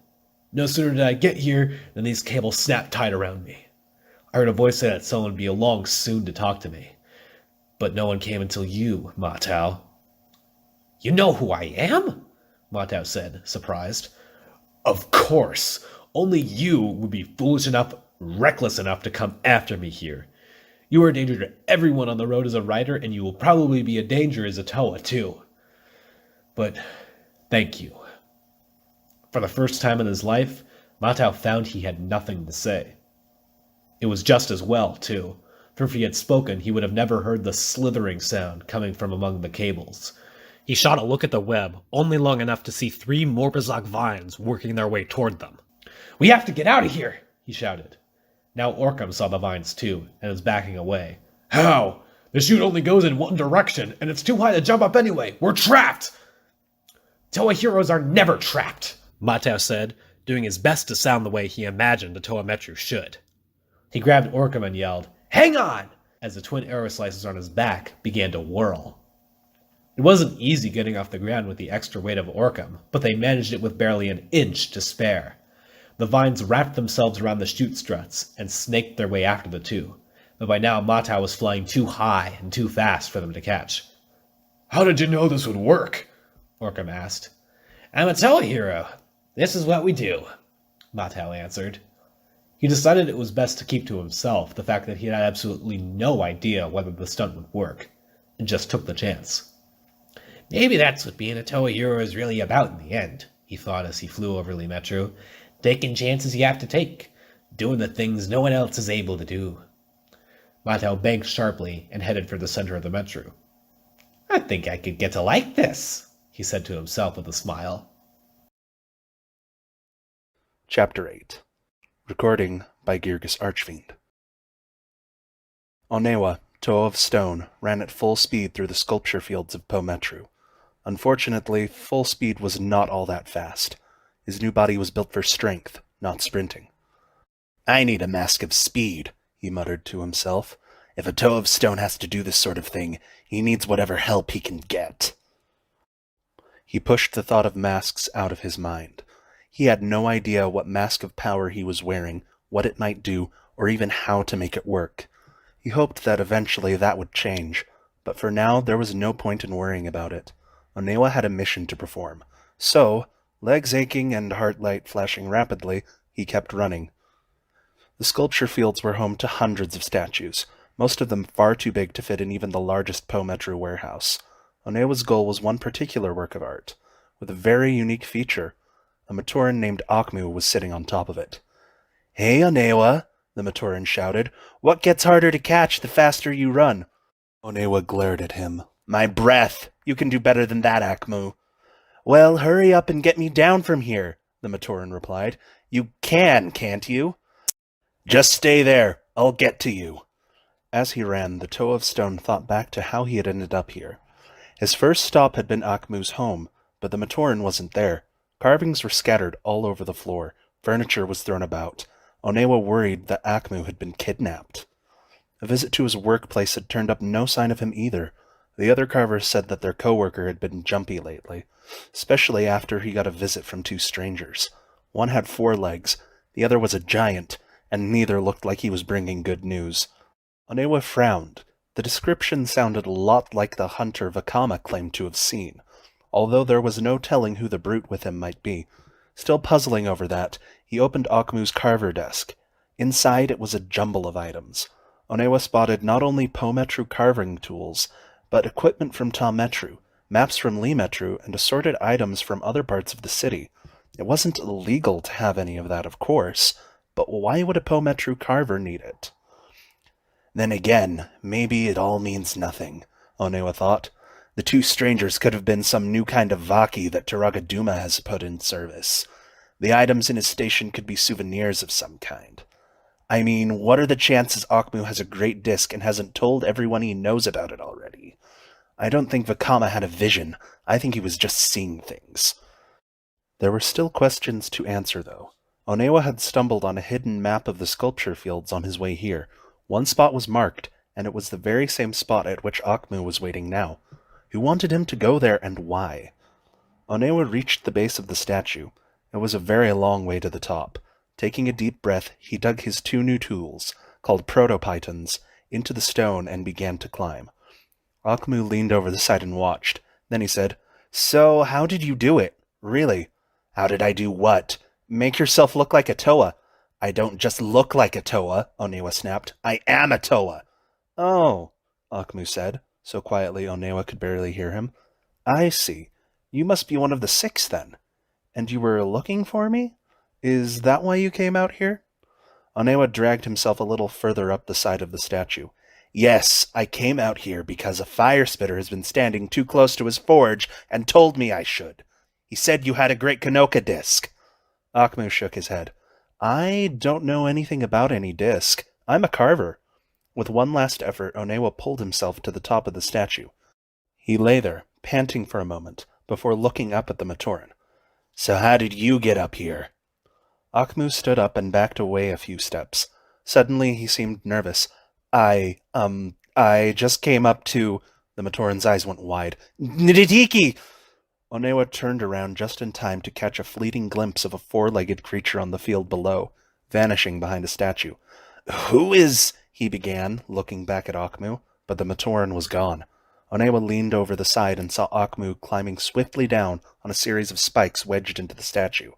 No sooner did I get here than these cables snapped tight around me. I heard a voice say that someone would be along soon to talk to me. But no one came until you, Matau." "You know who I am?" Matau said, surprised. "Of course. Only you would be foolish enough, reckless enough to come after me here. You are a danger to everyone on the road as a rider, and you will probably be a danger as a Toa, too. But thank you." For the first time in his life, Matau found he had nothing to say. It was just as well, too, for if he had spoken, he would have never heard the slithering sound coming from among the cables. He shot a look at the web, only long enough to see 3 Morbizak vines working their way toward them. "We have to get out of here!" he shouted. Now Orcam saw the vines too, and was backing away. "How? The chute only goes in one direction, and it's too high to jump up anyway. We're trapped!" "Toa heroes are never trapped," Matau said, doing his best to sound the way he imagined a Toa Metru should. He grabbed Orcam and yelled, "Hang on!" as the twin arrow slices on his back began to whirl. It wasn't easy getting off the ground with the extra weight of Orcam, but they managed it with barely an inch to spare. The vines wrapped themselves around the chute struts and snaked their way after the 2, but by now Matau was flying too high and too fast for them to catch. "How did you know this would work?" Orcam asked. "I'm a Toa hero. This is what we do," Matau answered. He decided it was best to keep to himself the fact that he had absolutely no idea whether the stunt would work, and just took the chance. "Maybe that's what being a Toa hero is really about in the end," he thought as he flew over Metru. "Taking chances you have to take, doing the things no one else is able to do." Matau banked sharply and headed for the center of the Metru. "I think I could get to like this," he said to himself with a smile. Chapter 8. Recording by Girgis Archfiend. Onewa, Toa of Stone, ran at full speed through the sculpture fields of Metru. Unfortunately, full speed was not all that fast. His new body was built for strength, not sprinting. "I need a mask of speed," he muttered to himself. "If a Toa of Stone has to do this sort of thing, he needs whatever help he can get." He pushed the thought of masks out of his mind. He had no idea what mask of power he was wearing, what it might do, or even how to make it work. He hoped that eventually that would change, but for now there was no point in worrying about it. Onewa had a mission to perform, so Legs aching and heart light flashing rapidly, he kept running. The sculpture fields were home to hundreds of statues, most of them far too big to fit in even the largest Po Metru warehouse. Onewa's goal was one particular work of art, with a very unique feature. A Matoran named Akmu was sitting on top of it. "Hey, Onewa," the Matoran shouted. "What gets harder to catch the faster you run?" Onewa glared at him. "My breath! You can do better than that, Akmu." "Well, hurry up and get me down from here," the Matoran replied. "You can't you?" "Just stay there. I'll get to you." As he ran, the toe of stone thought back to how he had ended up here. His first stop had been Akmu's home, but the Matoran wasn't there. Carvings were scattered all over the floor. Furniture was thrown about. Onewa worried that Akmu had been kidnapped. A visit to his workplace had turned up no sign of him either. The other carvers said that their co-worker had been jumpy lately, especially after he got a visit from two strangers. One had 4 legs, the other was a giant, and neither looked like he was bringing good news. Onewa frowned. The description sounded a lot like the hunter Vakama claimed to have seen, although there was no telling who the brute with him might be. Still puzzling over that, he opened Akmu's carver desk. Inside it was a jumble of items. Onewa spotted not only Po Metru carving tools, but equipment from Ta Metru, maps from Li Metru, and assorted items from other parts of the city. It wasn't illegal to have any of that, of course, but why would a Po Metru carver need it? Then again, maybe it all means nothing, Onewa thought. The two strangers could have been some new kind of Vaki that Taragaduma has put in service. The items in his station could be souvenirs of some kind. I mean, what are the chances Akmu has a great disc and hasn't told everyone he knows about it already? I don't think Vakama had a vision. I think he was just seeing things. There were still questions to answer, though. Onewa had stumbled on a hidden map of the sculpture fields on his way here. One spot was marked, and it was the very same spot at which Akmu was waiting now. Who wanted him to go there, and why? Onewa reached the base of the statue. It was a very long way to the top. Taking a deep breath, he dug his 2 new tools, called protopythons, into the stone and began to climb. Akmu leaned over the side and watched. Then he said, "So, how did you do it? Really?" "How did I do what? Make yourself look like a Toa." "I don't just look like a Toa," Onewa snapped. "I am a Toa." "Oh," Akmu said, so quietly Onewa could barely hear him. "I see. You must be one of the 6 then. And you were looking for me? Is that why you came out here?" Onewa dragged himself a little further up the side of the statue. "Yes, I came out here because a fire spitter has been standing too close to his forge and told me I should. He said you had a great Kanoka disc." Akmu shook his head. "I don't know anything about any disc. I'm a carver." With one last effort, Onewa pulled himself to the top of the statue. He lay there, panting for a moment, before looking up at the Matoran. "So how did you get up here?" Akmu stood up and backed away a few steps. Suddenly he seemed nervous. I just came up to..." The Matoran's eyes went wide. "Ndidiki!" Onewa turned around just in time to catch a fleeting glimpse of a 4-legged creature on the field below, vanishing behind a statue. "Who is..." he began, looking back at Akmu, but the Matoran was gone. Onewa leaned over the side and saw Akmu climbing swiftly down on a series of spikes wedged into the statue.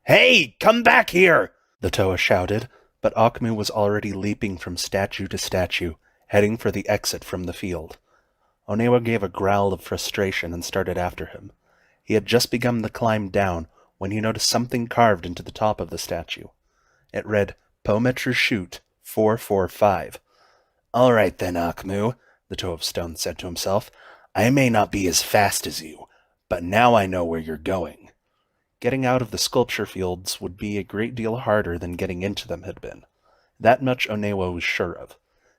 "Hey, come back here!" the Toa shouted, but Akmu was already leaping from statue to statue, heading for the exit from the field. Onewa gave a growl of frustration and started after him. He had just begun the climb down when he noticed something carved into the top of the statue. It read, "Po Metru Shoot 445. "All right then, Akmu," the Toe of Stone said to himself. "I may not be as fast as you, but now I know where you're going." Getting out of the sculpture fields would be a great deal harder than getting into them had been. That much Onewa was sure of.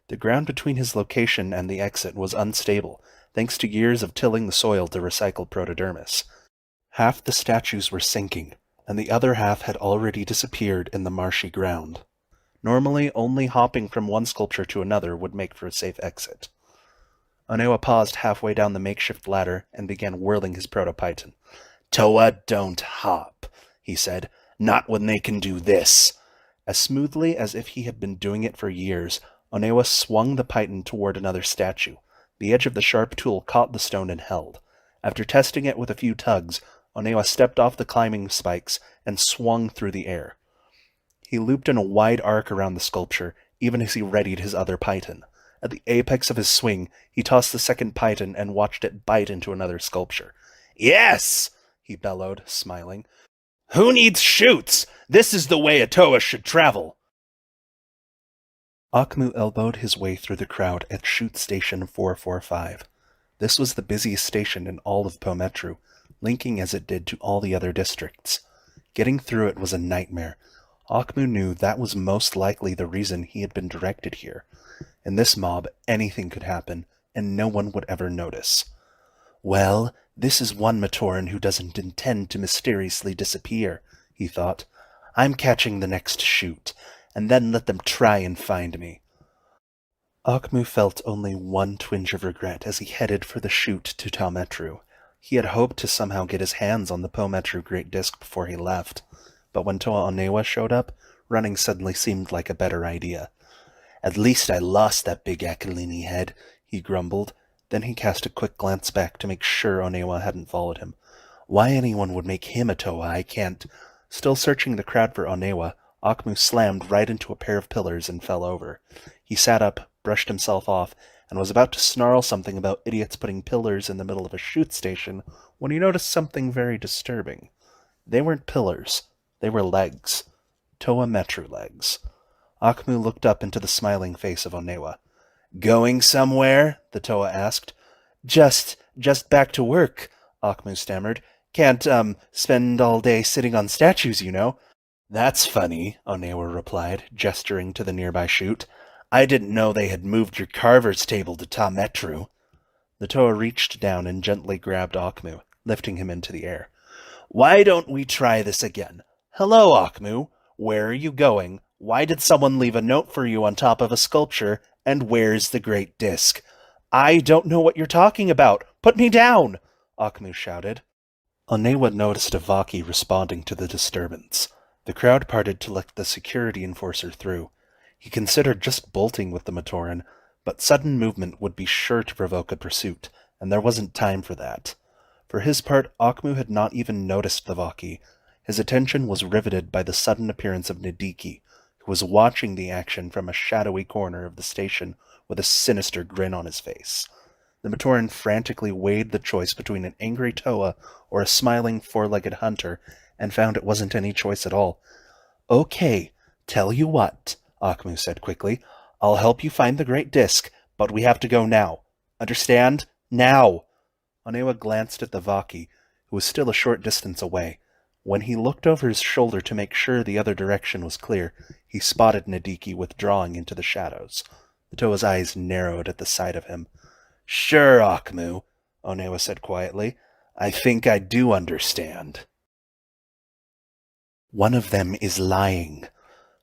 The ground between his location and the exit was unstable, thanks to years of tilling the soil to recycle protodermis. Half the statues were sinking, and the other half had already disappeared in the marshy ground. Normally, only hopping from one sculpture to another would make for a safe exit. Onewa paused halfway down the makeshift ladder and began whirling his protopython. "Toa don't hop," he said. "Not when they can do this." As smoothly as if he had been doing it for years, Onewa swung the python toward another statue. The edge of the sharp tool caught the stone and held. After testing it with a few tugs, Onewa stepped off the climbing spikes and swung through the air. He looped in a wide arc around the sculpture, even as he readied his other python. At the apex of his swing, he tossed the second python and watched it bite into another sculpture. "Yes!" he bellowed, smiling. "Who needs chutes? This is the way a Toa should travel." Akmu elbowed his way through the crowd at chute station 445. This was the busiest station in all of Po-Metru, linking as it did to all the other districts. Getting through it was a nightmare. Akmu knew that was most likely the reason he had been directed here. In this mob, anything could happen, and no one would ever notice. "Well, this is one Matoran who doesn't intend to mysteriously disappear," he thought. "I'm catching the next chute, and then let them try and find me." Akmu felt only one twinge of regret as he headed for the chute to Po-Metru. He had hoped to somehow get his hands on the Po-Metru Great Disc before he left, but when Toa Onewa showed up, running suddenly seemed like a better idea. "At least I lost that big Akalini head," he grumbled. Then he cast a quick glance back to make sure Onewa hadn't followed him. Why anyone would make him a Toa, I can't. Still searching the crowd for Onewa, Akmu slammed right into a pair of pillars and fell over. He sat up, brushed himself off, and was about to snarl something about idiots putting pillars in the middle of a chute station when he noticed something very disturbing. They weren't pillars. They were legs. Toa Metru legs. Akmu looked up into the smiling face of Onewa. "Going somewhere?" the Toa asked. Just back to work," Akmu stammered. "Can't, spend all day sitting on statues, you know." "That's funny," Onewa replied, gesturing to the nearby chute. "I didn't know they had moved your carver's table to Po-Metru." The Toa reached down and gently grabbed Akmu, lifting him into the air. "Why don't we try this again? Hello, Akmu. Where are you going? Why did someone leave a note for you on top of a sculpture? And where's the Great Disc?" "I don't know what you're talking about. Put me down!" Akmu shouted. Onewa noticed a Vaki responding to the disturbance. The crowd parted to let the security enforcer through. He considered just bolting with the Matoran, but sudden movement would be sure to provoke a pursuit, and there wasn't time for that. For his part, Akmu had not even noticed the Vaki. His attention was riveted by the sudden appearance of Nadiki, who was watching the action from a shadowy corner of the station with a sinister grin on his face. The Matoran frantically weighed the choice between an angry Toa or a smiling four-legged hunter, and found it wasn't any choice at all. "Okay, tell you what," Akmu said quickly. "I'll help you find the Great Disc, but we have to go now. Understand? Now!" Onewa glanced at the Vaki, who was still a short distance away. When he looked over his shoulder to make sure the other direction was clear, he spotted Nadiki withdrawing into the shadows. The Toa's eyes narrowed at the sight of him. "Sure, Akmu," Onewa said quietly. "I think I do understand." "One of them is lying."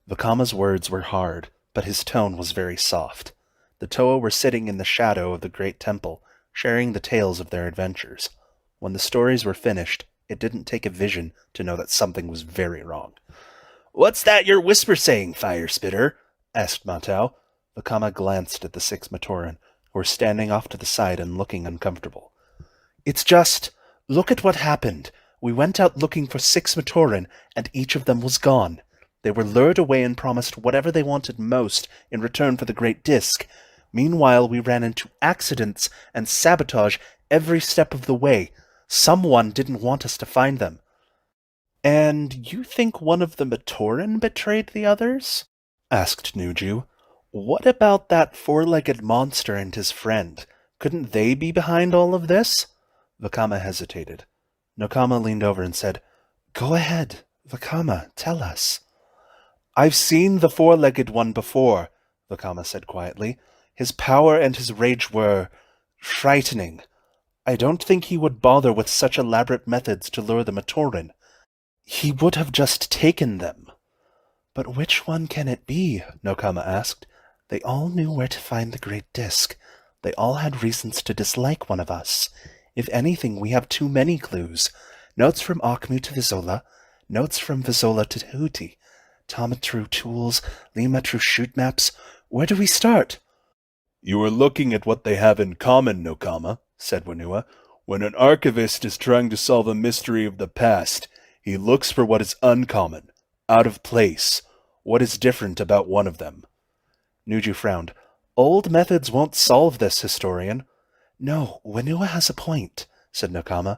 Vakama's words were hard, but his tone was very soft. The Toa were sitting in the shadow of the great temple, sharing the tales of their adventures. When the stories were finished, it didn't take a vision to know that something was very wrong. "What's that your whisper saying, Fire Spitter?" asked Matau. Vakama glanced at the 6 Matoran, who were standing off to the side and looking uncomfortable. "It's just, look at what happened. We went out looking for 6 Matoran, and each of them was gone. They were lured away and promised whatever they wanted most in return for the Great Disc. Meanwhile, we ran into accidents and sabotage every step of the way. Someone didn't want us to find them." "And you think one of the Matoran betrayed the others?" asked Nuju. "What about that four-legged monster and his friend? Couldn't they be behind all of this?" Vakama hesitated. Nokama leaned over and said, "Go ahead, Vakama, tell us." "I've seen the four-legged one before," Vakama said quietly. "His power and his rage were frightening. I don't think he would bother with such elaborate methods to lure the Matoran. He would have just taken them." "But which one can it be?" Nokama asked. "They all knew where to find the Great Disc. They all had reasons to dislike one of us. If anything, we have too many clues. Notes from Akmu to Vizola, notes from Vizola to Tahuti, Ta-Metru tools, Li-Metru chute maps. Where do we start?" "You are looking at what they have in common, Nokama," said Whenua. When an archivist is trying to solve a mystery of the past, he looks for what is uncommon, out of place, what is different about one of them. Nuju frowned. Old methods won't solve this, historian. No, Whenua has a point, said Nakama.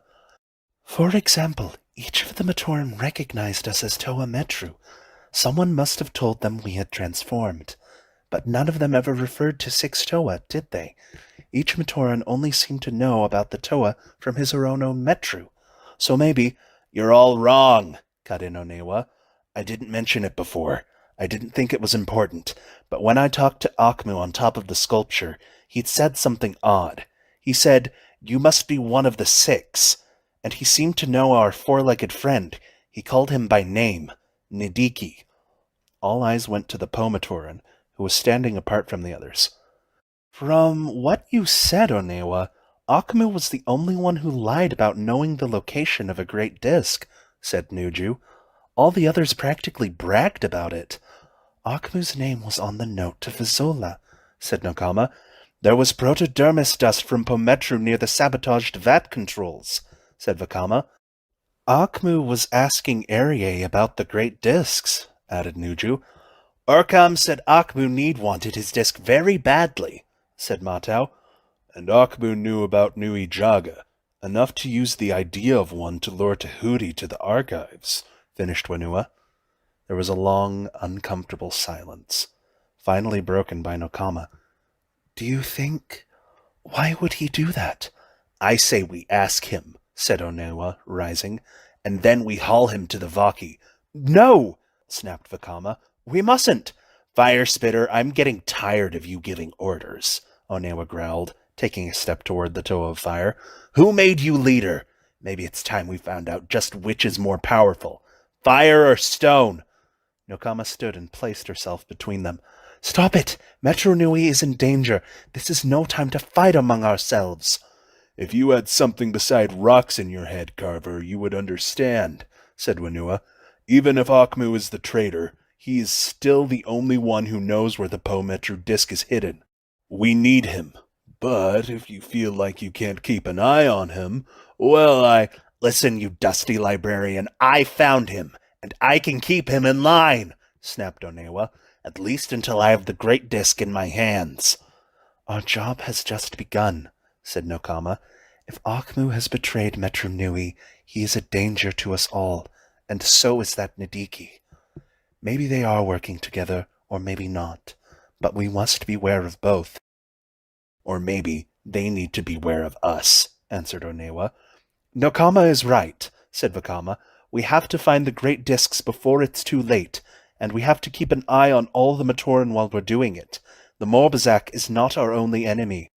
For example, each of the Matoran recognized us as Toa Metru. Someone must have told them we had transformed. But none of them ever referred to 6 Toa, did they? Each Matoran only seemed to know about the Toa from his or own Metru. So maybe, you're all wrong, cut in Onewa. I didn't mention it before. I didn't think it was important. But when I talked to Akmu on top of the sculpture, he'd said something odd. He said, you must be one of the 6. And he seemed to know our 4-legged friend. He called him by name, Nidiki. All eyes went to the Matoran, who was standing apart from the others. From what you said, Onewa, Akmu was the only one who lied about knowing the location of a great disk, said Nuju. All the others practically bragged about it. Akmu's name was on the note to Vizola, said Nakama. There was protodermis dust from Pometru near the sabotaged vat controls, said Vakama. Akmu was asking Arie about the great disks, added Nuju. Urkam said Akmu wanted his disk very badly, said Matau. And Akmu knew about Nui Jaga, enough to use the idea of one to lure Tahuti to the archives, finished Whenua. There was a long, uncomfortable silence, finally broken by Nakama. Do you think... Why would he do that? I say we ask him, said Onewa, rising, and then we haul him to the Vaki. No, snapped Vakama. We mustn't. Fire Spitter, I'm getting tired of you giving orders, Onewa growled, taking a step toward the Toa of Fire. Who made you leader? Maybe it's time we found out just which is more powerful, fire or stone. Nakama stood and placed herself between them. Stop it! Metru Nui is in danger. This is no time to fight among ourselves. If you had something beside rocks in your head, Carver, you would understand, said Whenua. Even if Akmu is the traitor, he is still the only one who knows where the Pometru disk is hidden. We need him. But if you feel like you can't keep an eye on him, well, Listen, you dusty librarian, I found him, and I can keep him in line, snapped Onewa, at least until I have the great disk in my hands. Our job has just begun, said Nakama. If Akmu has betrayed Metru Nui, he is a danger to us all, and so is that Nidiki. Maybe they are working together, or maybe not, but we must beware of both. Or maybe they need to beware of us, answered Onewa. Nakama is right, said Vakama. We have to find the great disks before it's too late, and we have to keep an eye on all the Matoran while we're doing it. The Morbazak is not our only enemy.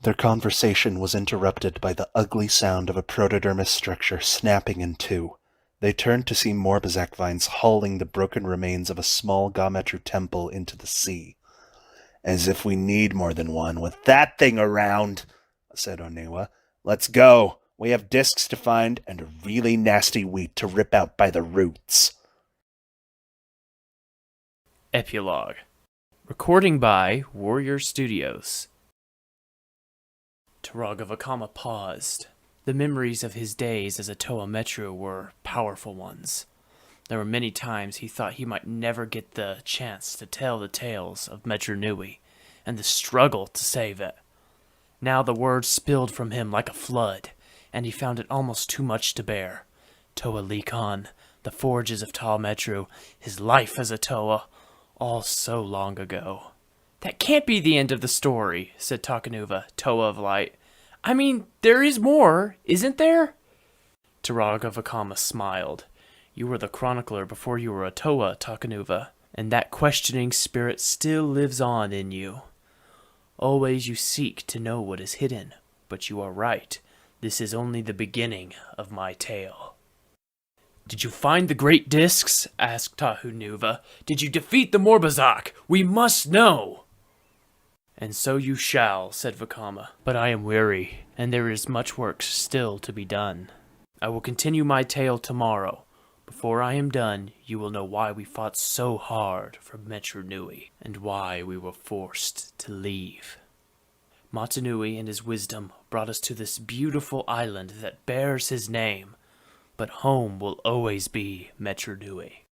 Their conversation was interrupted by the ugly sound of a protodermis structure snapping in two. They turned to see Morbazak vines hauling the broken remains of a small Gametru temple into the sea. As if we need more than one with that thing around, said Onewa. Let's go. We have discs to find and a really nasty weed to rip out by the roots. Epilogue. Recording by Warrior Studios. Turaga Vakama paused. The memories of his days as a Toa Metru were powerful ones. There were many times he thought he might never get the chance to tell the tales of Metru Nui and the struggle to save it. Now the words spilled from him like a flood, and he found it almost too much to bear. Toa Likan, the forges of Tal Metru, his life as a Toa, all so long ago. That can't be the end of the story, said Takanuva, Toa of Light. I mean, there is more, isn't there? Turaga Vakama smiled. You were the chronicler before you were a Toa, Takanuva, and that questioning spirit still lives on in you. Always you seek to know what is hidden, but you are right. This is only the beginning of my tale. Did you find the great discs? Asked Tahunuva. Did you defeat the Morbazak? We must know. And so you shall, said Vakama. But I am weary, and there is much work still to be done. I will continue my tale tomorrow. Before I am done, you will know why we fought so hard for Metru Nui, and why we were forced to leave. Matu Nui and his wisdom brought us to this beautiful island that bears his name, but home will always be Metru Nui."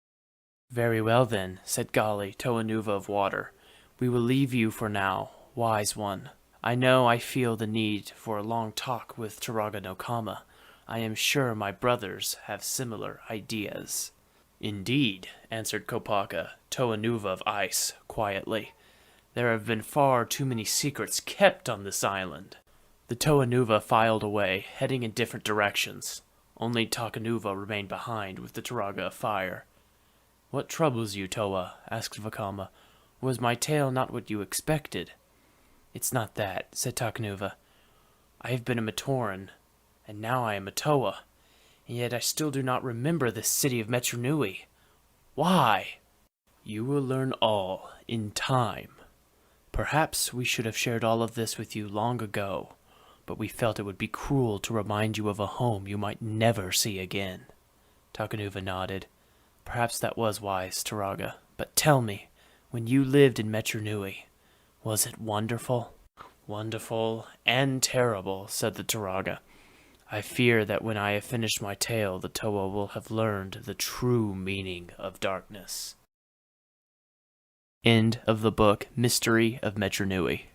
"Very well then," said Gali, Toanuva of Water. "We will leave you for now, wise one. I know I feel the need for a long talk with Turaga no Kama. I am sure my brothers have similar ideas." "Indeed," answered Kopaka, Toanuva of Ice, quietly. "There have been far too many secrets kept on this island." The Toanuva filed away, heading in different directions. Only Takanuva remained behind with the Turaga of Fire. "What troubles you, Toa?" asked Vakama. "Was my tale not what you expected?" "It's not that," said Takanuva. "I have been a Matoran, and now I am a Toa, and yet I still do not remember this city of Metru Nui. Why?" "You will learn all in time. Perhaps we should have shared all of this with you long ago, but we felt it would be cruel to remind you of a home you might never see again." Takanuva nodded. "Perhaps that was wise, Turaga. But tell me, when you lived in Metru Nui, was it wonderful?" "Wonderful and terrible," said the Turaga. "I fear that when I have finished my tale, the Toa will have learned the true meaning of darkness." End of the book Mystery of Metru Nui.